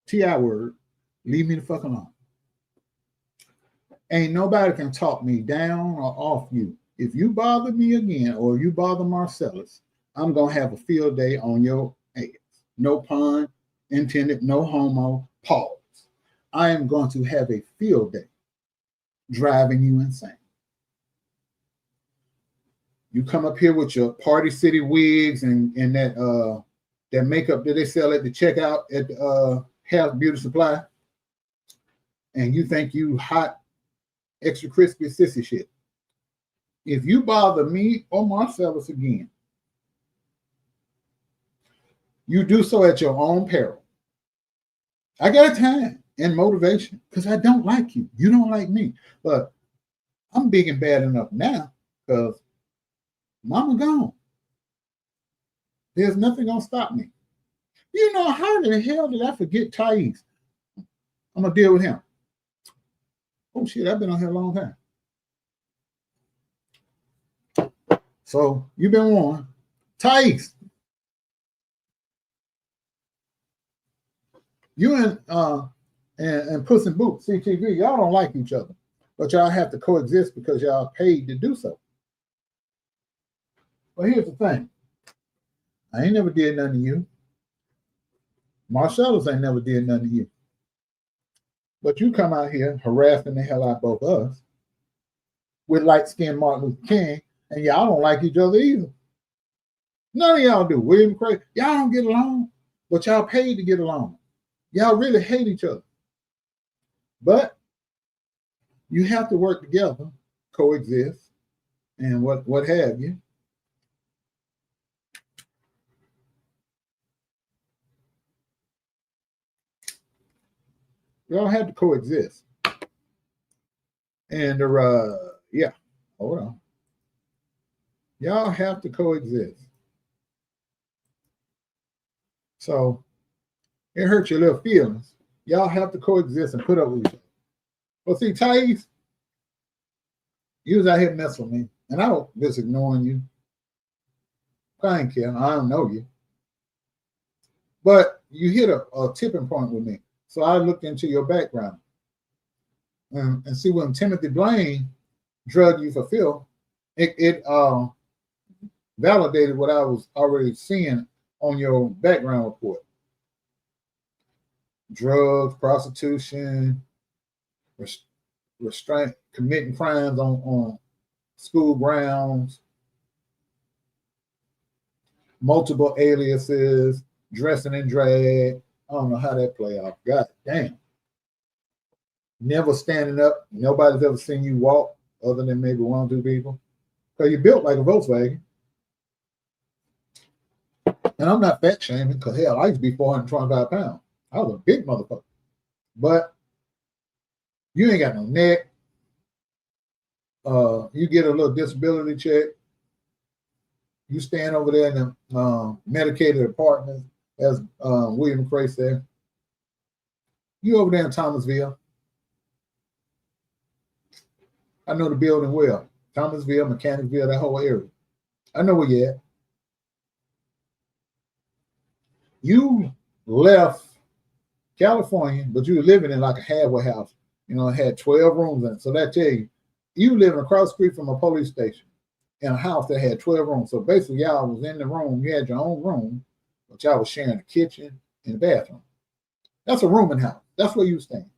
TI word, leave me the fuck alone. Ain't nobody can talk me down or off you. If you bother me again or you bother Marcellus, I'm going to have a field day on your ass. No pun intended, no homo, pause. I am going to have a field day driving you insane. You come up here with your Party City wigs and that makeup that they sell at the checkout at the Health Beauty Supply, and you think you hot, extra crispy sissy shit. If you bother me or Marcellus again, you do so at your own peril. I got time and motivation because I don't like you. You don't like me. But I'm big and bad enough now because mama gone. There's nothing going to stop me. You know, how the hell did I forget Thais? I'm going to deal with him. Oh, shit, I've been on here a long time. So you've been warned. Thais, you and Puss in Boots, CTV, y'all don't like each other, but y'all have to coexist because y'all paid to do so. But here's the thing. I ain't never did nothing to you. Marcellus ain't never did nothing to you. But you come out here harassing the hell out of both of us with light-skinned Martin Luther King, and y'all don't like each other either. None of y'all do. William Craig, y'all don't get along, but y'all paid to get along. Y'all really hate each other. But you have to work together, coexist, and what have you. Y'all have to coexist. And yeah, hold on. Y'all have to coexist. So it hurts your little feelings. Y'all have to coexist and put up with each other. Well, see, Thais, you was out here messing with me, and I was just ignoring you. I ain't care. I don't know you. But you hit a tipping point with me. So I looked into your background and see when Timothy Blaine drugged you for filth, it validated what I was already seeing on your background report. Drugs, prostitution, restraint, committing crimes on school grounds, multiple aliases, dressing in drag. I don't know how that play out. God damn. Never standing up. Nobody's ever seen you walk other than maybe one or two people. Because you're built like a Volkswagen. And I'm not fat shaming because hell, I used to be 425 pounds. I was a big motherfucker. But you ain't got no neck. You get a little disability check. You stand over there in the medicated apartment, as William McCray said. You over there in Thomasville. I know the building well. Thomasville, Mechanicsville, that whole area. I know where you're at. You left California, but you were living in like a halfway house. You know, it had 12 rooms in it. So that tell you, you living across the street from a police station in a house that had 12 rooms. So basically, y'all was in the room. You had your own room, but y'all was sharing the kitchen and the bathroom. That's a rooming house. That's where you staying.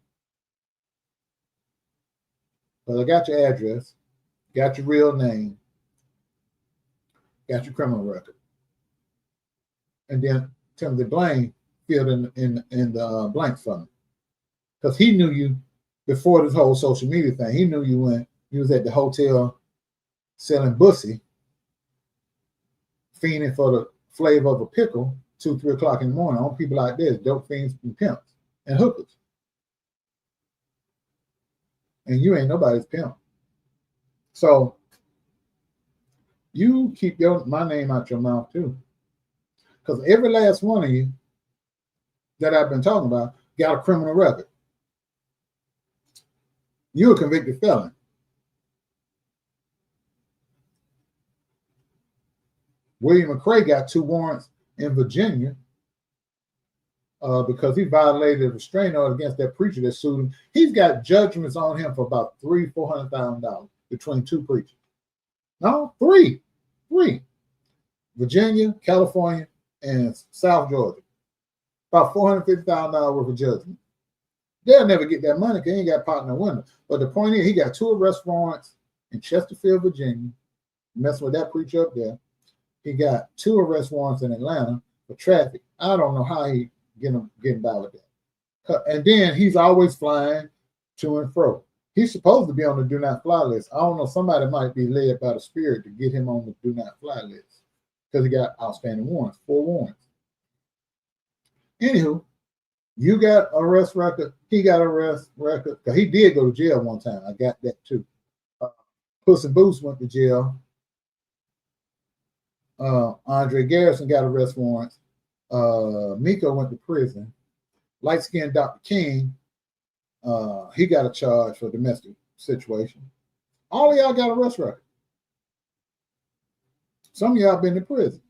But I got your address, got your real name, got your criminal record. And then Timothy Blaine filled in the blanks for me. Because he knew you before this whole social media thing. He knew you when you was at the hotel selling bussy, fiending for the flavor of a pickle 2, 3 o'clock in the morning on people like this, dope fiends and pimps and hookers. And you ain't nobody's pimp. So you keep my name out your mouth too. Because every last one of you that I've been talking about got a criminal record. You're a convicted felon. William McCray got 2 warrants in Virginia because he violated a restraining order against that preacher that sued him. He's got judgments on him for about $300,000-$400,000 between 2 preachers. No, 3. Virginia, California, and South Georgia. About $450,000 worth of judgment. They'll never get that money because he ain't got pot in the window. But the point is, he got 2 arrest warrants in Chesterfield, Virginia, messing with that preacher up there. He got 2 arrest warrants in Atlanta for traffic. I don't know how he getting by with that. And then he's always flying to and fro. He's supposed to be on the do not fly list. I don't know. Somebody might be led by the spirit to get him on the do not fly list because he got outstanding warrants, 4 warrants. Anywho, you got arrest record. He got arrest record because he did go to jail one time. I got that too. Puss and Boots went to jail. Andre Garrison got arrest warrants. Miko went to prison. Light skinned Dr. King, he got a charge for domestic situation. All of y'all got arrest record. Some of y'all been to prison.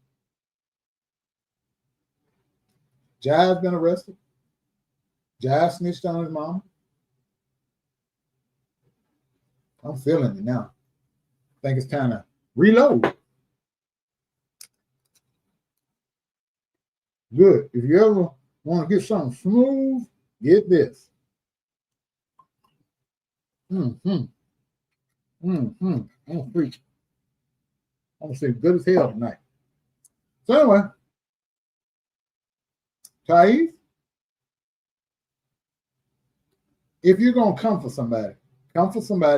Jive's been arrested. Jive snitched on his mama. I'm feeling it now. I think it's time to reload. Good. If you ever want to get something smooth, get this. I'm freak. I'm gonna say good as hell tonight. So anyway, Thais, if you're gonna come for somebody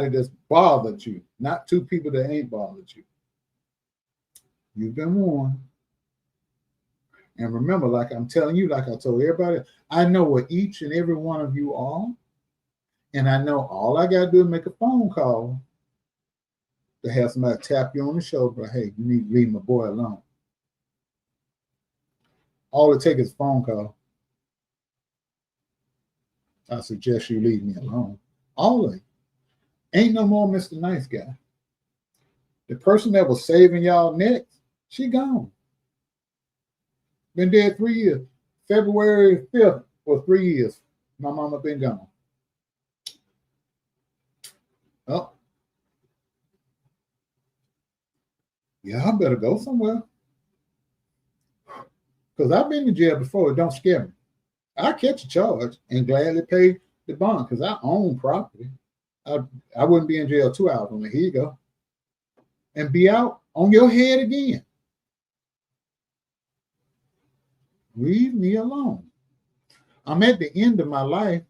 that's bothered you, not 2 people that ain't bothered you. You've been warned. And remember, like I'm telling you, like I told everybody, I know what each and every one of you are. And I know all I got to do is make a phone call to have somebody tap you on the shoulder. Hey, you need to leave my boy alone. All it takes is a phone call. I suggest you leave me alone. All of it. Ain't no more Mr. Nice Guy. The person that was saving y'all next, she gone. Been dead 3 years. February 5th for 3 years. My mama been gone. Oh. Yeah, I better go somewhere. Because I've been in jail before. It don't scare me. I catch a charge and gladly pay the bond because I own property. I wouldn't be in jail 2 hours on it. Here you go. And be out on your head again. Leave me alone. I'm at the end of my life.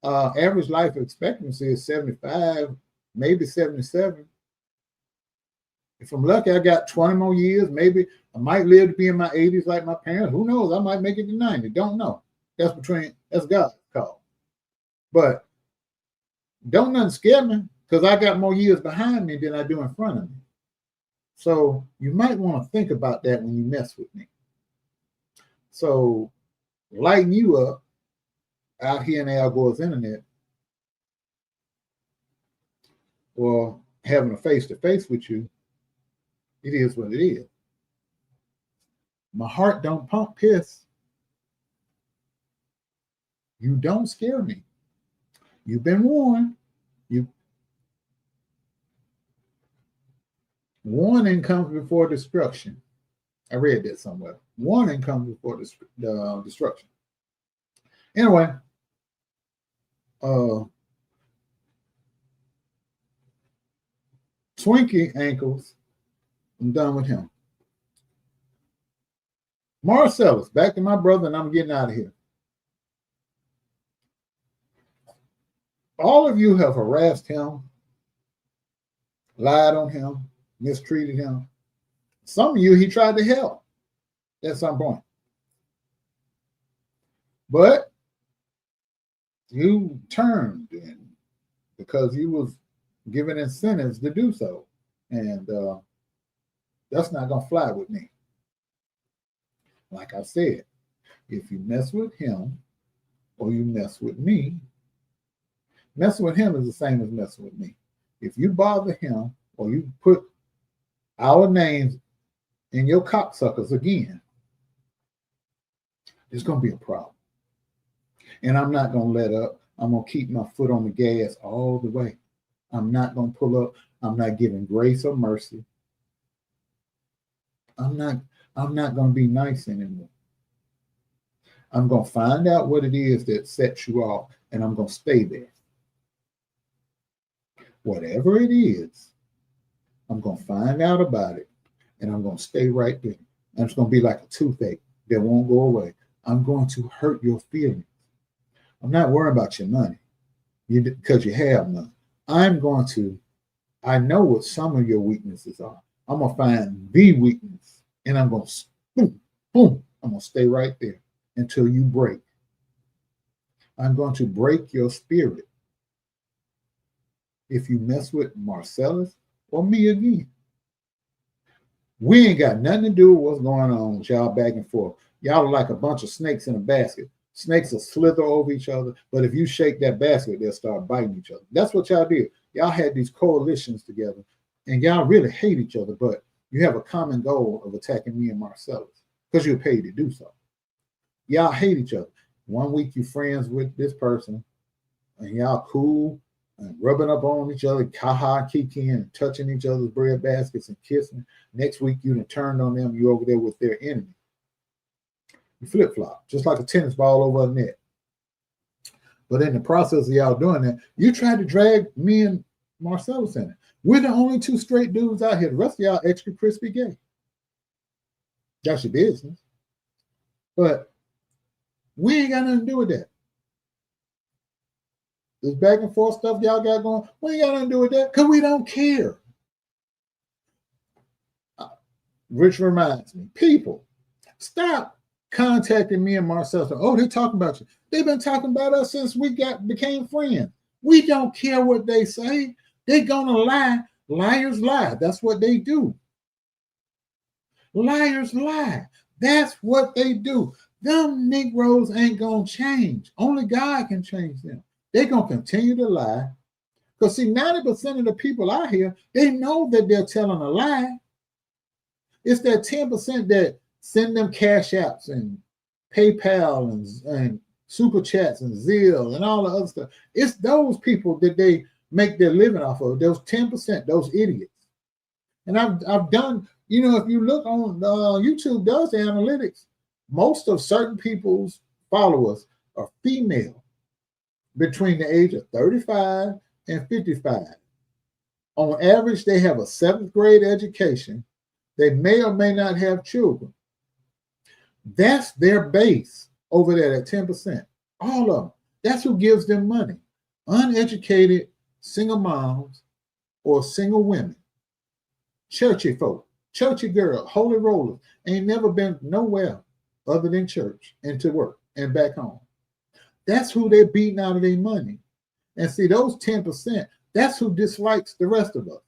Average life expectancy is 75, maybe 77. If I'm lucky, I got 20 more years. Maybe I might live to be in my 80s like my parents. Who knows? I might make it to 90. Don't know. That's God's call. But don't nothing scare me because I got more years behind me than I do in front of me. So you might want to think about that when you mess with me. So lighten you up out here in Al Gore's internet or having a face-to-face with you, it is what it is. My heart don't pump piss. You don't scare me. You've been warned. Warning comes before destruction. I read that somewhere. Warning comes before destruction. Anyway, Twinkie ankles, I'm done with him. Marcellus, back to my brother, and I'm getting out of here. All of you have harassed him, lied on him, mistreated him. Some of you, he tried to help at some point. But you turned because you was given incentives to do so. And that's not going to fly with me. Like I said, if you mess with him or you mess with me, messing with him is the same as messing with me. If you bother him or you put our names in your cocksuckers again, there's going to be a problem. And I'm not going to let up. I'm going to keep my foot on the gas all the way. I'm not going to pull up. I'm not giving grace or mercy. I'm not going to be nice anymore. I'm going to find out what it is that sets you off, and I'm going to stay there. Whatever it is, I'm going to find out about it, and I'm going to stay right there. And it's going to be like a toothache that won't go away. I'm going to hurt your feelings. I'm not worried about your money because you have none. I know what some of your weaknesses are. I'm going to find the weakness and I'm going to, boom, boom, I'm going to stay right there until you break. I'm going to break your spirit if you mess with Marcellus or me again. We ain't got nothing to do with what's going on with y'all back and forth. Y'all are like a bunch of snakes in a basket. Snakes will slither over each other, but if you shake that basket, they'll start biting each other. That's what y'all did. Y'all had these coalitions together, and y'all really hate each other, but you have a common goal of attacking me and Marcellus because you're paid to do so. Y'all hate each other. One week you friends with this person, and y'all cool and rubbing up on each other, kaha, kiki, and touching each other's bread baskets and kissing. Next week you done turned on them. You over there with their enemy. You flip flop, just like a tennis ball over a net. But in the process of y'all doing that, you tried to drag me and Marcellus in it. We're the only two straight dudes out here. The rest of y'all extra crispy gay. That's your business. But we ain't got nothing to do with that. This back and forth stuff y'all got going, we ain't got nothing to do with that because we don't care. Rich reminds me, people, stop contacting me and Marcellus. Oh, they're talking about you. They've been talking about us since we became friends. We don't care what they say. They're gonna lie. Liars lie. That's what they do. Liars lie. That's what they do. Them Negroes ain't gonna change. Only God can change them. They're gonna continue to lie. Because see, 90% of the people out here, they know that they're telling a lie. It's that 10% that send them cash apps and PayPal and super chats and Zelle and all the other stuff. It's those people that they make their living off of, those 10%, those idiots. And I've done, you know, if you look on YouTube does the analytics, most of certain people's followers are female between the age of 35 and 55. On average, they have a 7th grade education. They may or may not have children. That's their base over there at 10%. All of them. That's who gives them money. Uneducated single moms or single women. Churchy folk, churchy girl, holy rollers, ain't never been nowhere other than church and to work and back home. That's who they're beating out of their money. And see, those 10%, that's who dislikes the rest of us.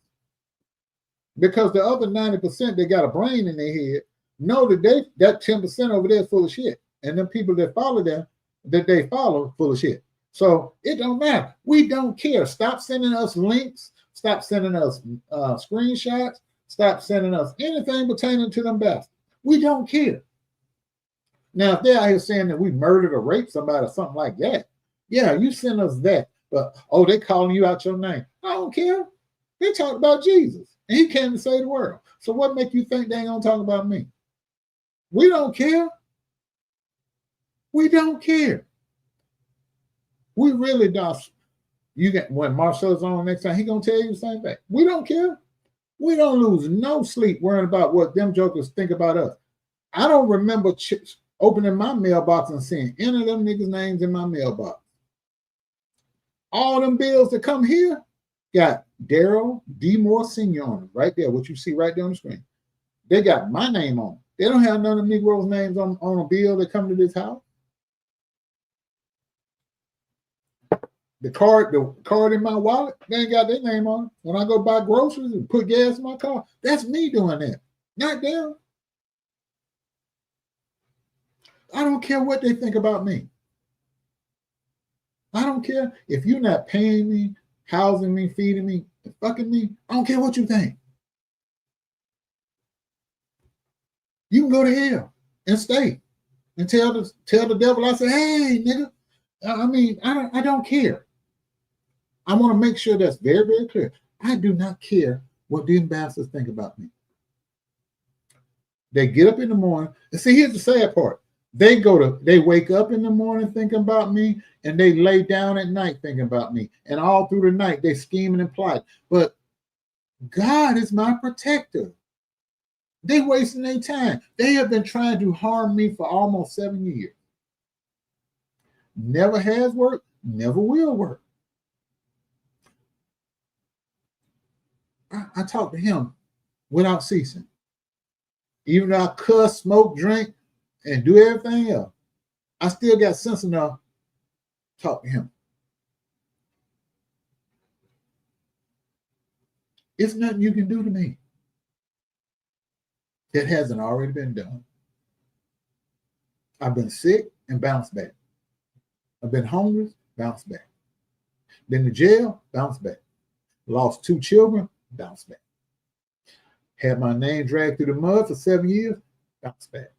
Because the other 90% that got a brain in their head know that that 10% over there is full of shit. And them people that follow them, that they follow, full of shit. So it don't matter. We don't care. Stop sending us links. Stop sending us screenshots. Stop sending us anything pertaining to them bastards. We don't care. Now, if they're out here saying that we murdered or raped somebody or something like that, yeah, you send us that. But, oh, they calling you out your name. I don't care. They talk about Jesus. And he came to save the world. So what make you think they ain't going to talk about me? We don't care. We don't care. We really don't. You get when Marshall's on next time, he gonna tell you the same thing. We don't care. We don't lose no sleep worrying about what them jokers think about us. I don't remember opening my mailbox and seeing any of them niggas' names in my mailbox. All them bills that come here got Darryl D. Moore Sr. on them right there, what you see right there on the screen. They got my name on them. They don't have none of the Negroes' names on a bill that come to this house. The card in my wallet, they ain't got their name on it. When I go buy groceries and put gas in my car, that's me doing that, not them. I don't care what they think about me. I don't care if you're not paying me, housing me, feeding me, and fucking me. I don't care what you think. You can go to hell and stay and tell the devil, I say, hey, nigga. I mean, I don't care. I want to make sure that's very, very clear. I do not care what the ambassadors think about me. They get up in the morning, and see, here's the sad part. They wake up in the morning thinking about me, and they lay down at night thinking about me. And all through the night, they scheming and plotting. But God is my protector. They wasting their time. They have been trying to harm me for almost 7 years. Never has worked, never will work. I talk to him without ceasing. Even though I cuss, smoke, drink, and do everything else, I still got sense enough to talk to him. It's nothing you can do to me that hasn't already been done. I've been sick and bounced back. I've been homeless, bounced back. Been to jail, bounced back. Lost 2 children, bounced back. Had my name dragged through the mud for 7 years, bounced back.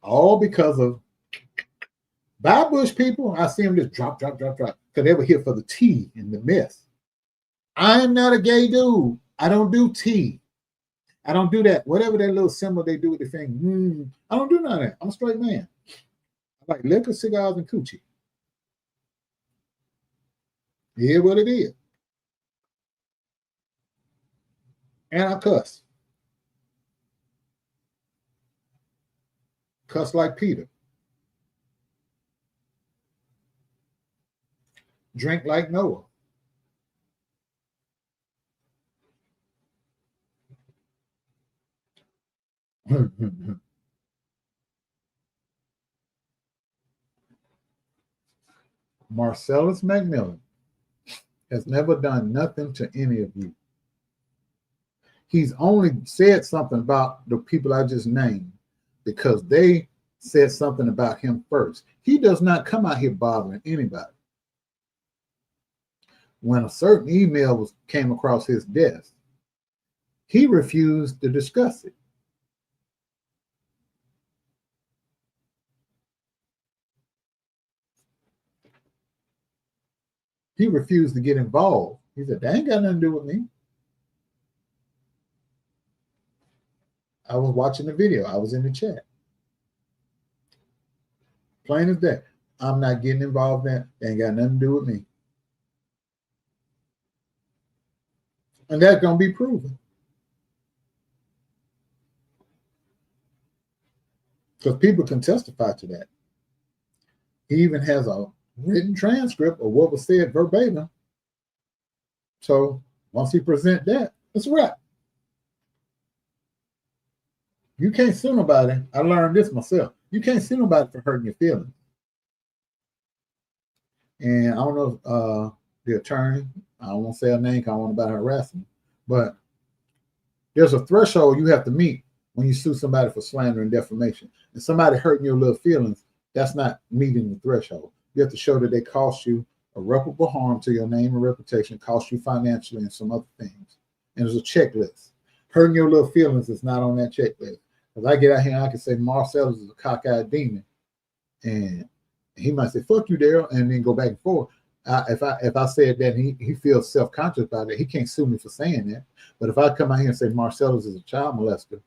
All because of bullsh people. I see them just drop, because they were here for the tea and the mess. I am not a gay dude. I don't do tea. I don't do that. Whatever that little symbol they do with their finger. I don't do none of that. I'm a straight man. I like liquor, cigars, and coochie. Hear what it is. And I cuss. Cuss like Peter. Drink like Noah. Marcellus McMillan has never done nothing to any of you. He's only said something about the people I just named because they said something about him first. He does not come out here bothering anybody. When a certain email came across his desk, he refused to discuss it. He refused to get involved. He said, that ain't got nothing to do with me. I was watching the video. I was in the chat. Plain as day. I'm not getting involved in that. They ain't got nothing to do with me. And that's going to be proven. Because people can testify to that. He even has a written transcript of what was said verbatim. So once he presents that, it's a wrap. You can't sue nobody. I learned this myself. You can't sue nobody for hurting your feelings. And I don't know if the attorney, I don't want to say her name because I don't want about harassing, but there's a threshold you have to meet when you sue somebody for slander and defamation. And somebody hurting your little feelings, that's not meeting the threshold. You have to show that they cost you irreparable harm to your name and reputation, cost you financially and some other things. And there's a checklist. Hurting your little feelings is not on that checklist. Because I get out here and I can say Marcellus is a cockeyed demon. And he might say, fuck you, Darryl, and then go back and forth. If I said that and he feels self-conscious about it, he can't sue me for saying that. But if I come out here and say Marcellus is a child molester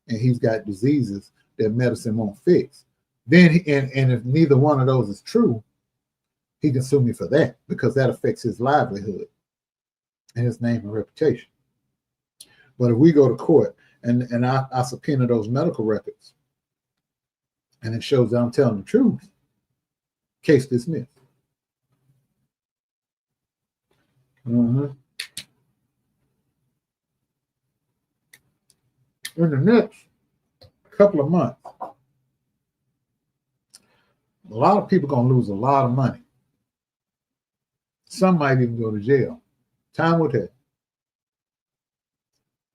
and he's got diseases that medicine won't fix, then and if neither one of those is true, he can sue me for that because that affects his livelihood and his name and reputation. But if we go to court and I subpoena those medical records and it shows that I'm telling the truth, case dismissed. In the next couple of months, a lot of people are going to lose a lot of money. Some might even go to jail. Time will tell.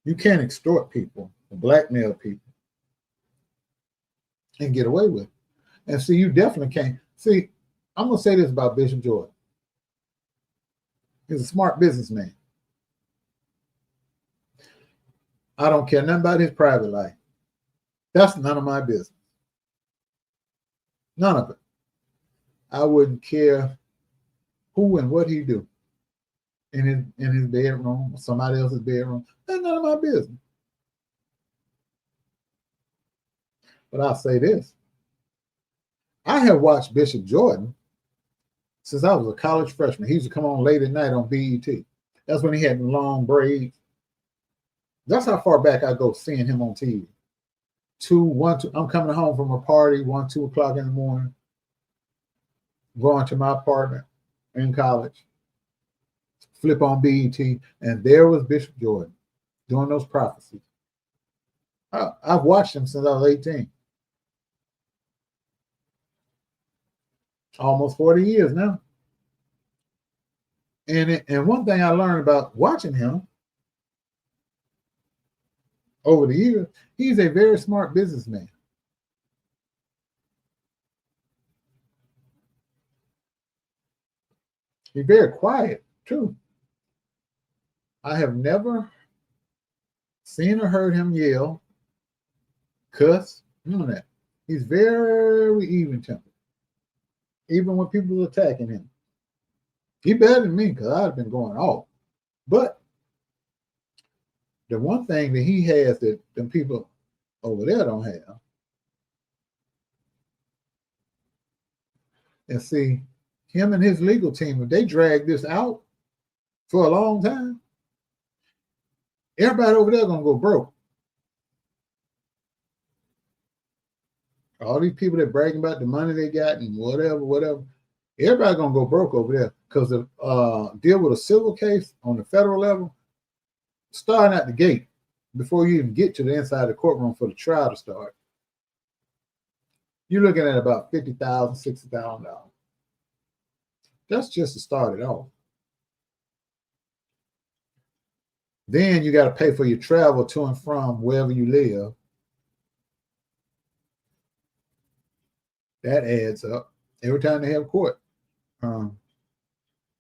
You can't extort people or blackmail people and get away with it. And see, you definitely can't. See, I'm going to say this about Bishop Jordan. He's a smart businessman. I don't care nothing about his private life. That's none of my business. None of it. I wouldn't care who and what he do in his bedroom or somebody else's bedroom. That's none of my business. But I'll say this. I have watched Bishop Jordan since I was a college freshman. He used to come on late at night on BET. That's when he had the long braids. That's how far back I go seeing him on TV. 1, 2. I'm coming home from a party, 1, 2 o'clock in the morning, going to my apartment in college, flip on BET, and there was Bishop Jordan doing those prophecies. I've watched him since I was 18. Almost 40 years now. And one thing I learned about watching him over the years, he's a very smart businessman. He's very quiet, too. I have never seen or heard him yell, cuss, none of that. He's very even-tempered, even when people are attacking him. He better than me because I've been going off. But the one thing that he has that them people over there don't have, and see, him and his legal team, if they drag this out for a long time, everybody over there gonna go broke. All these people that bragging about the money they got and whatever, everybody gonna go broke over there because of deal with a civil case on the federal level, starting at the gate before you even get to the inside of the courtroom for the trial to start. You're looking at about $50,000, $60,000. That's just to start it off. Then you got to pay for your travel to and from wherever you live. That adds up. Every time they have court, they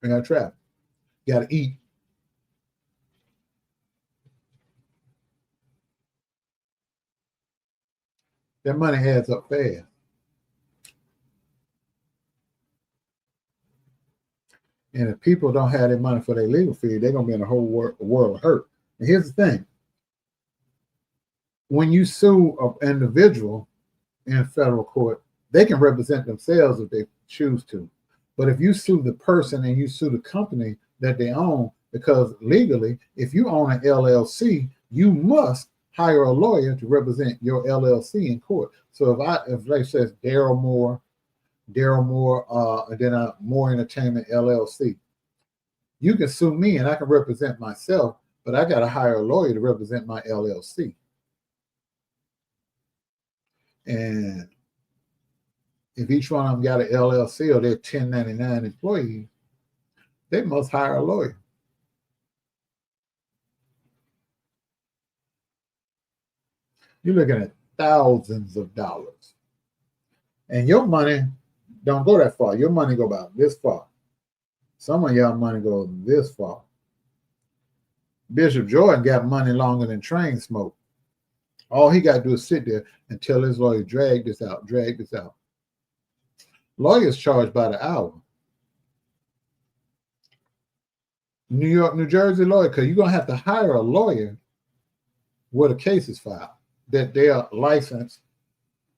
got to travel. You got to eat. That money adds up fast. And if people don't have their money for their legal fee, they're going to be in a whole world of hurt. And here's the thing. When you sue an individual in federal court, they can represent themselves if they choose to. But if you sue the person and you sue the company that they own, because legally, if you own an LLC, you must hire a lawyer to represent your LLC in court. So if they says Darryl Moore, and then Moore Entertainment LLC, you can sue me and I can represent myself, but I got to hire a lawyer to represent my LLC. And if each one of them got an LLC or they're 1099 employees, they must hire a lawyer. You're looking at thousands of dollars. And your money don't go that far. Your money go about this far. Some of y'all money goes this far. Bishop Jordan got money longer than train smoke. All he got to do is sit there and tell his lawyer, drag this out, drag this out. Lawyers charge by the hour. New York, New Jersey lawyer, because you're going to have to hire a lawyer where the case is filed, that they are licensed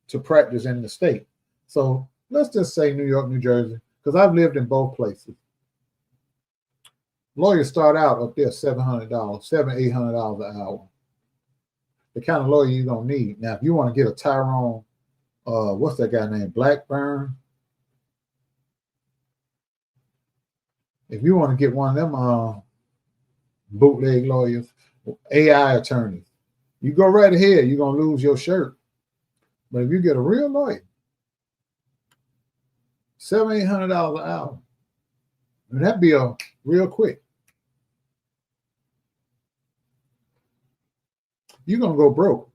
to practice in the state. So let's just say New York, New Jersey, because I've lived in both places. Lawyers start out up there $700, $800 an hour. The kind of lawyer you're going to need. Now, if you want to get a Tyrone, what's that guy named? Blackburn. If you want to get one of them bootleg lawyers, AI attorneys, you go right ahead, you're going to lose your shirt. But if you get a real lawyer, $700, $800 an hour, and that'd be a real quick. You're going to go broke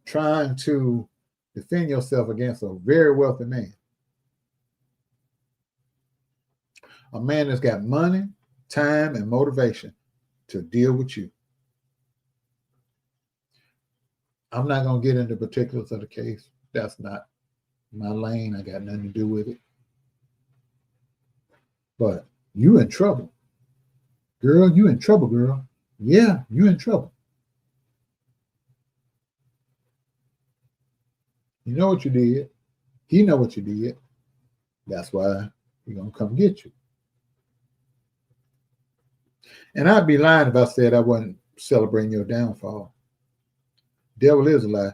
trying to defend yourself against a very wealthy man. A man that's got money, time, and motivation to deal with you. I'm not going to get into particulars of the case. That's not my lane. I got nothing to do with it. But you in trouble. Girl, you in trouble, girl. Yeah, you in trouble. You know what you did. He know what you did. That's why he's going to come get you. And I'd be lying if I said I wasn't celebrating your downfall. Devil is a lie.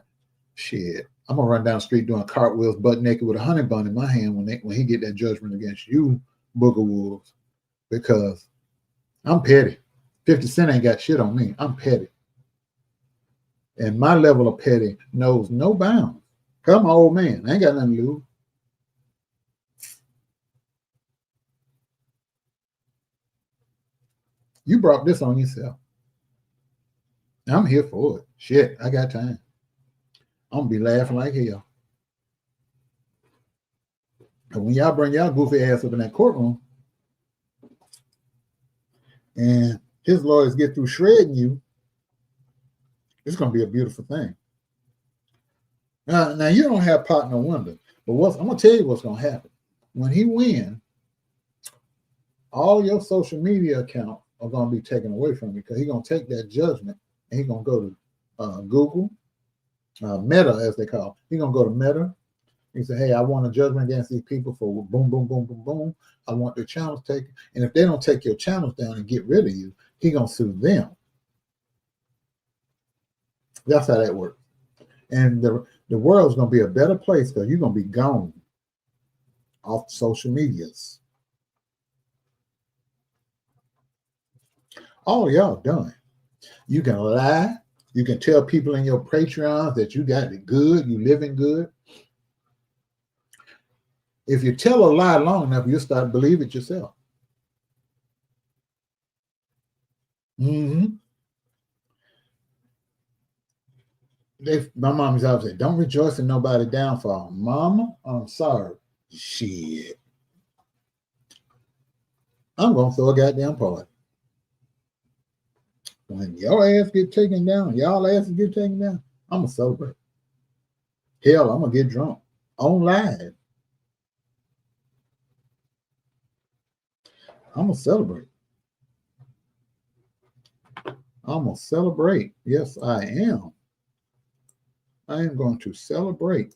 Shit. I'm going to run down the street doing cartwheels butt naked with a honey bun in my hand when he get that judgment against you, booger wolves. Because I'm petty. 50 Cent ain't got shit on me. I'm petty. And my level of petty knows no bounds. Cause I'm an old man. I ain't got nothing to lose. You brought this on yourself. I'm here for it. Shit, I got time. I'm gonna be laughing like hell. And when y'all bring y'all goofy ass up in that courtroom and his lawyers get through shredding you, it's gonna be a beautiful thing. Now you don't have pot no window, but I'm gonna tell you what's gonna happen. When he wins, all your social media accounts are gonna be taken away from you because he's gonna take that judgment and he's gonna go to Google, Meta as they call it. He's gonna go to Meta. He said, hey, I want a judgment against these people for boom, boom, boom, boom, boom. I want their channels taken. And if they don't take your channels down and get rid of you, he's gonna sue them. That's how that works. And the world's gonna be a better place because you're gonna be gone off social medias. All y'all done. You can lie. You can tell people in your Patreons that you got it good, you living good. If you tell a lie long enough, you'll start to believe it yourself. My mom used to always say, don't rejoice in nobody's downfall. Mama, I'm sorry. Shit. I'm going to throw a goddamn party. When your ass get taken down, y'all asses get taken down, I'm going to celebrate. Hell, I'm going to get drunk on live. I'm going to celebrate. I'm going to celebrate. Yes, I am. I am going to celebrate.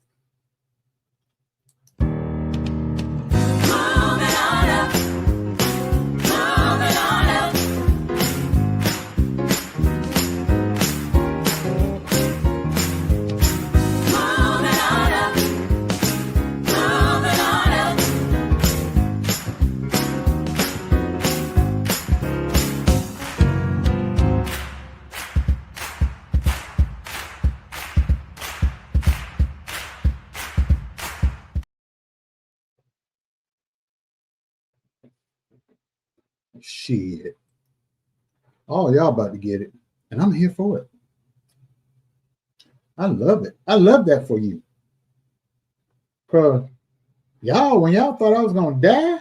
Shit. Oh, y'all about to get it. And I'm here for it. I love it. I love that for you. Because y'all, when y'all thought I was going to die,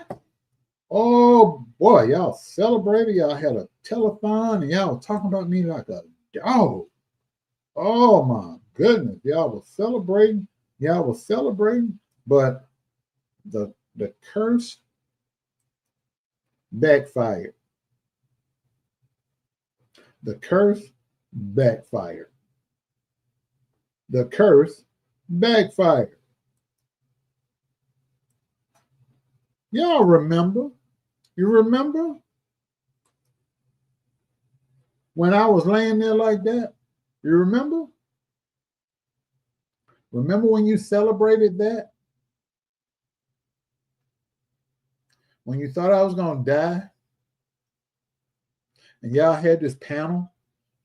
oh boy, y'all celebrated. Y'all had a telethon and y'all was talking about me like a dog. Oh my goodness. Y'all was celebrating. But the curse backfired. The curse backfired. The curse backfired. Y'all remember? You remember when I was laying there like that? You remember? Remember when you celebrated that? When you thought I was going to die? And y'all had this panel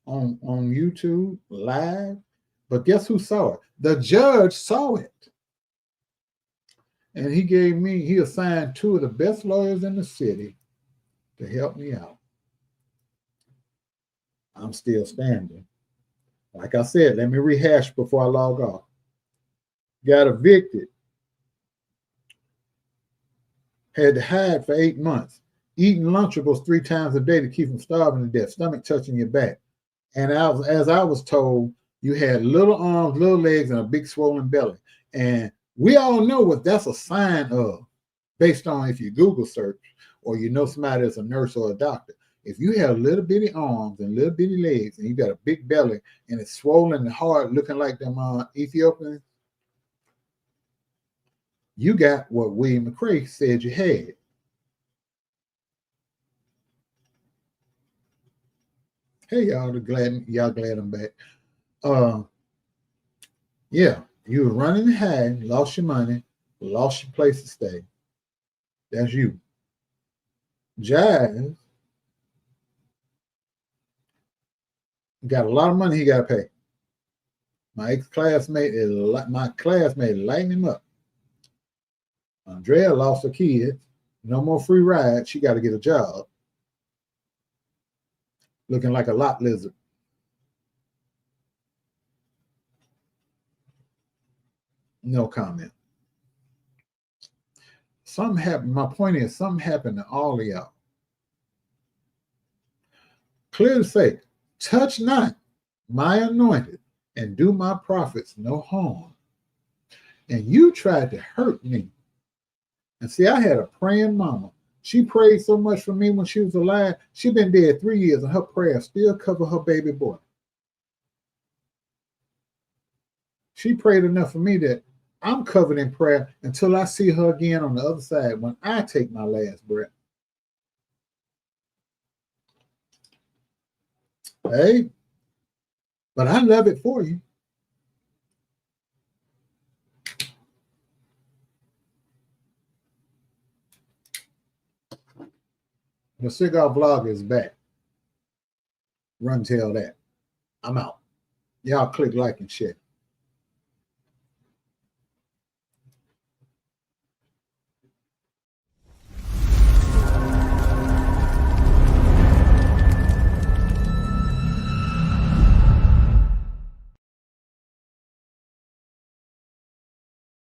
on YouTube live. But guess who saw it? The judge saw it. And he assigned two of the best lawyers in the city to help me out. I'm still standing. Like I said, let me rehash before I log off. Got evicted. Had to hide for 8 months. Eating Lunchables 3 times a day to keep from starving to death. Stomach touching your back. And as I was told, you had little arms, little legs, and a big swollen belly. And we all know what that's a sign of, based on if you Google search or you know somebody that's a nurse or a doctor. If you have little bitty arms and little bitty legs and you got a big belly and it's swollen and hard looking like them Ethiopians, you got what William McCrae said you had. Hey, y'all glad I'm back. Yeah, you were running high, lost your money, lost your place to stay. That's you. Jazz got a lot of money he got to pay. My classmate lighting him up. Andrea lost her kids. No more free rides. She got to get a job. Looking like a lot lizard. No comment. Something happened. My point is, something happened to all of y'all. Clearly say, touch not my anointed and do my prophets no harm. And you tried to hurt me. And see, I had a praying mama. She prayed so much for me when she was alive. She's been dead 3 years, and her prayers still cover her baby boy. She prayed enough for me that I'm covered in prayer until I see her again on the other side when I take my last breath. Hey, but I love it for you. The Cigar Vlogger is back. Run tell that. I'm out. Y'all click like and share.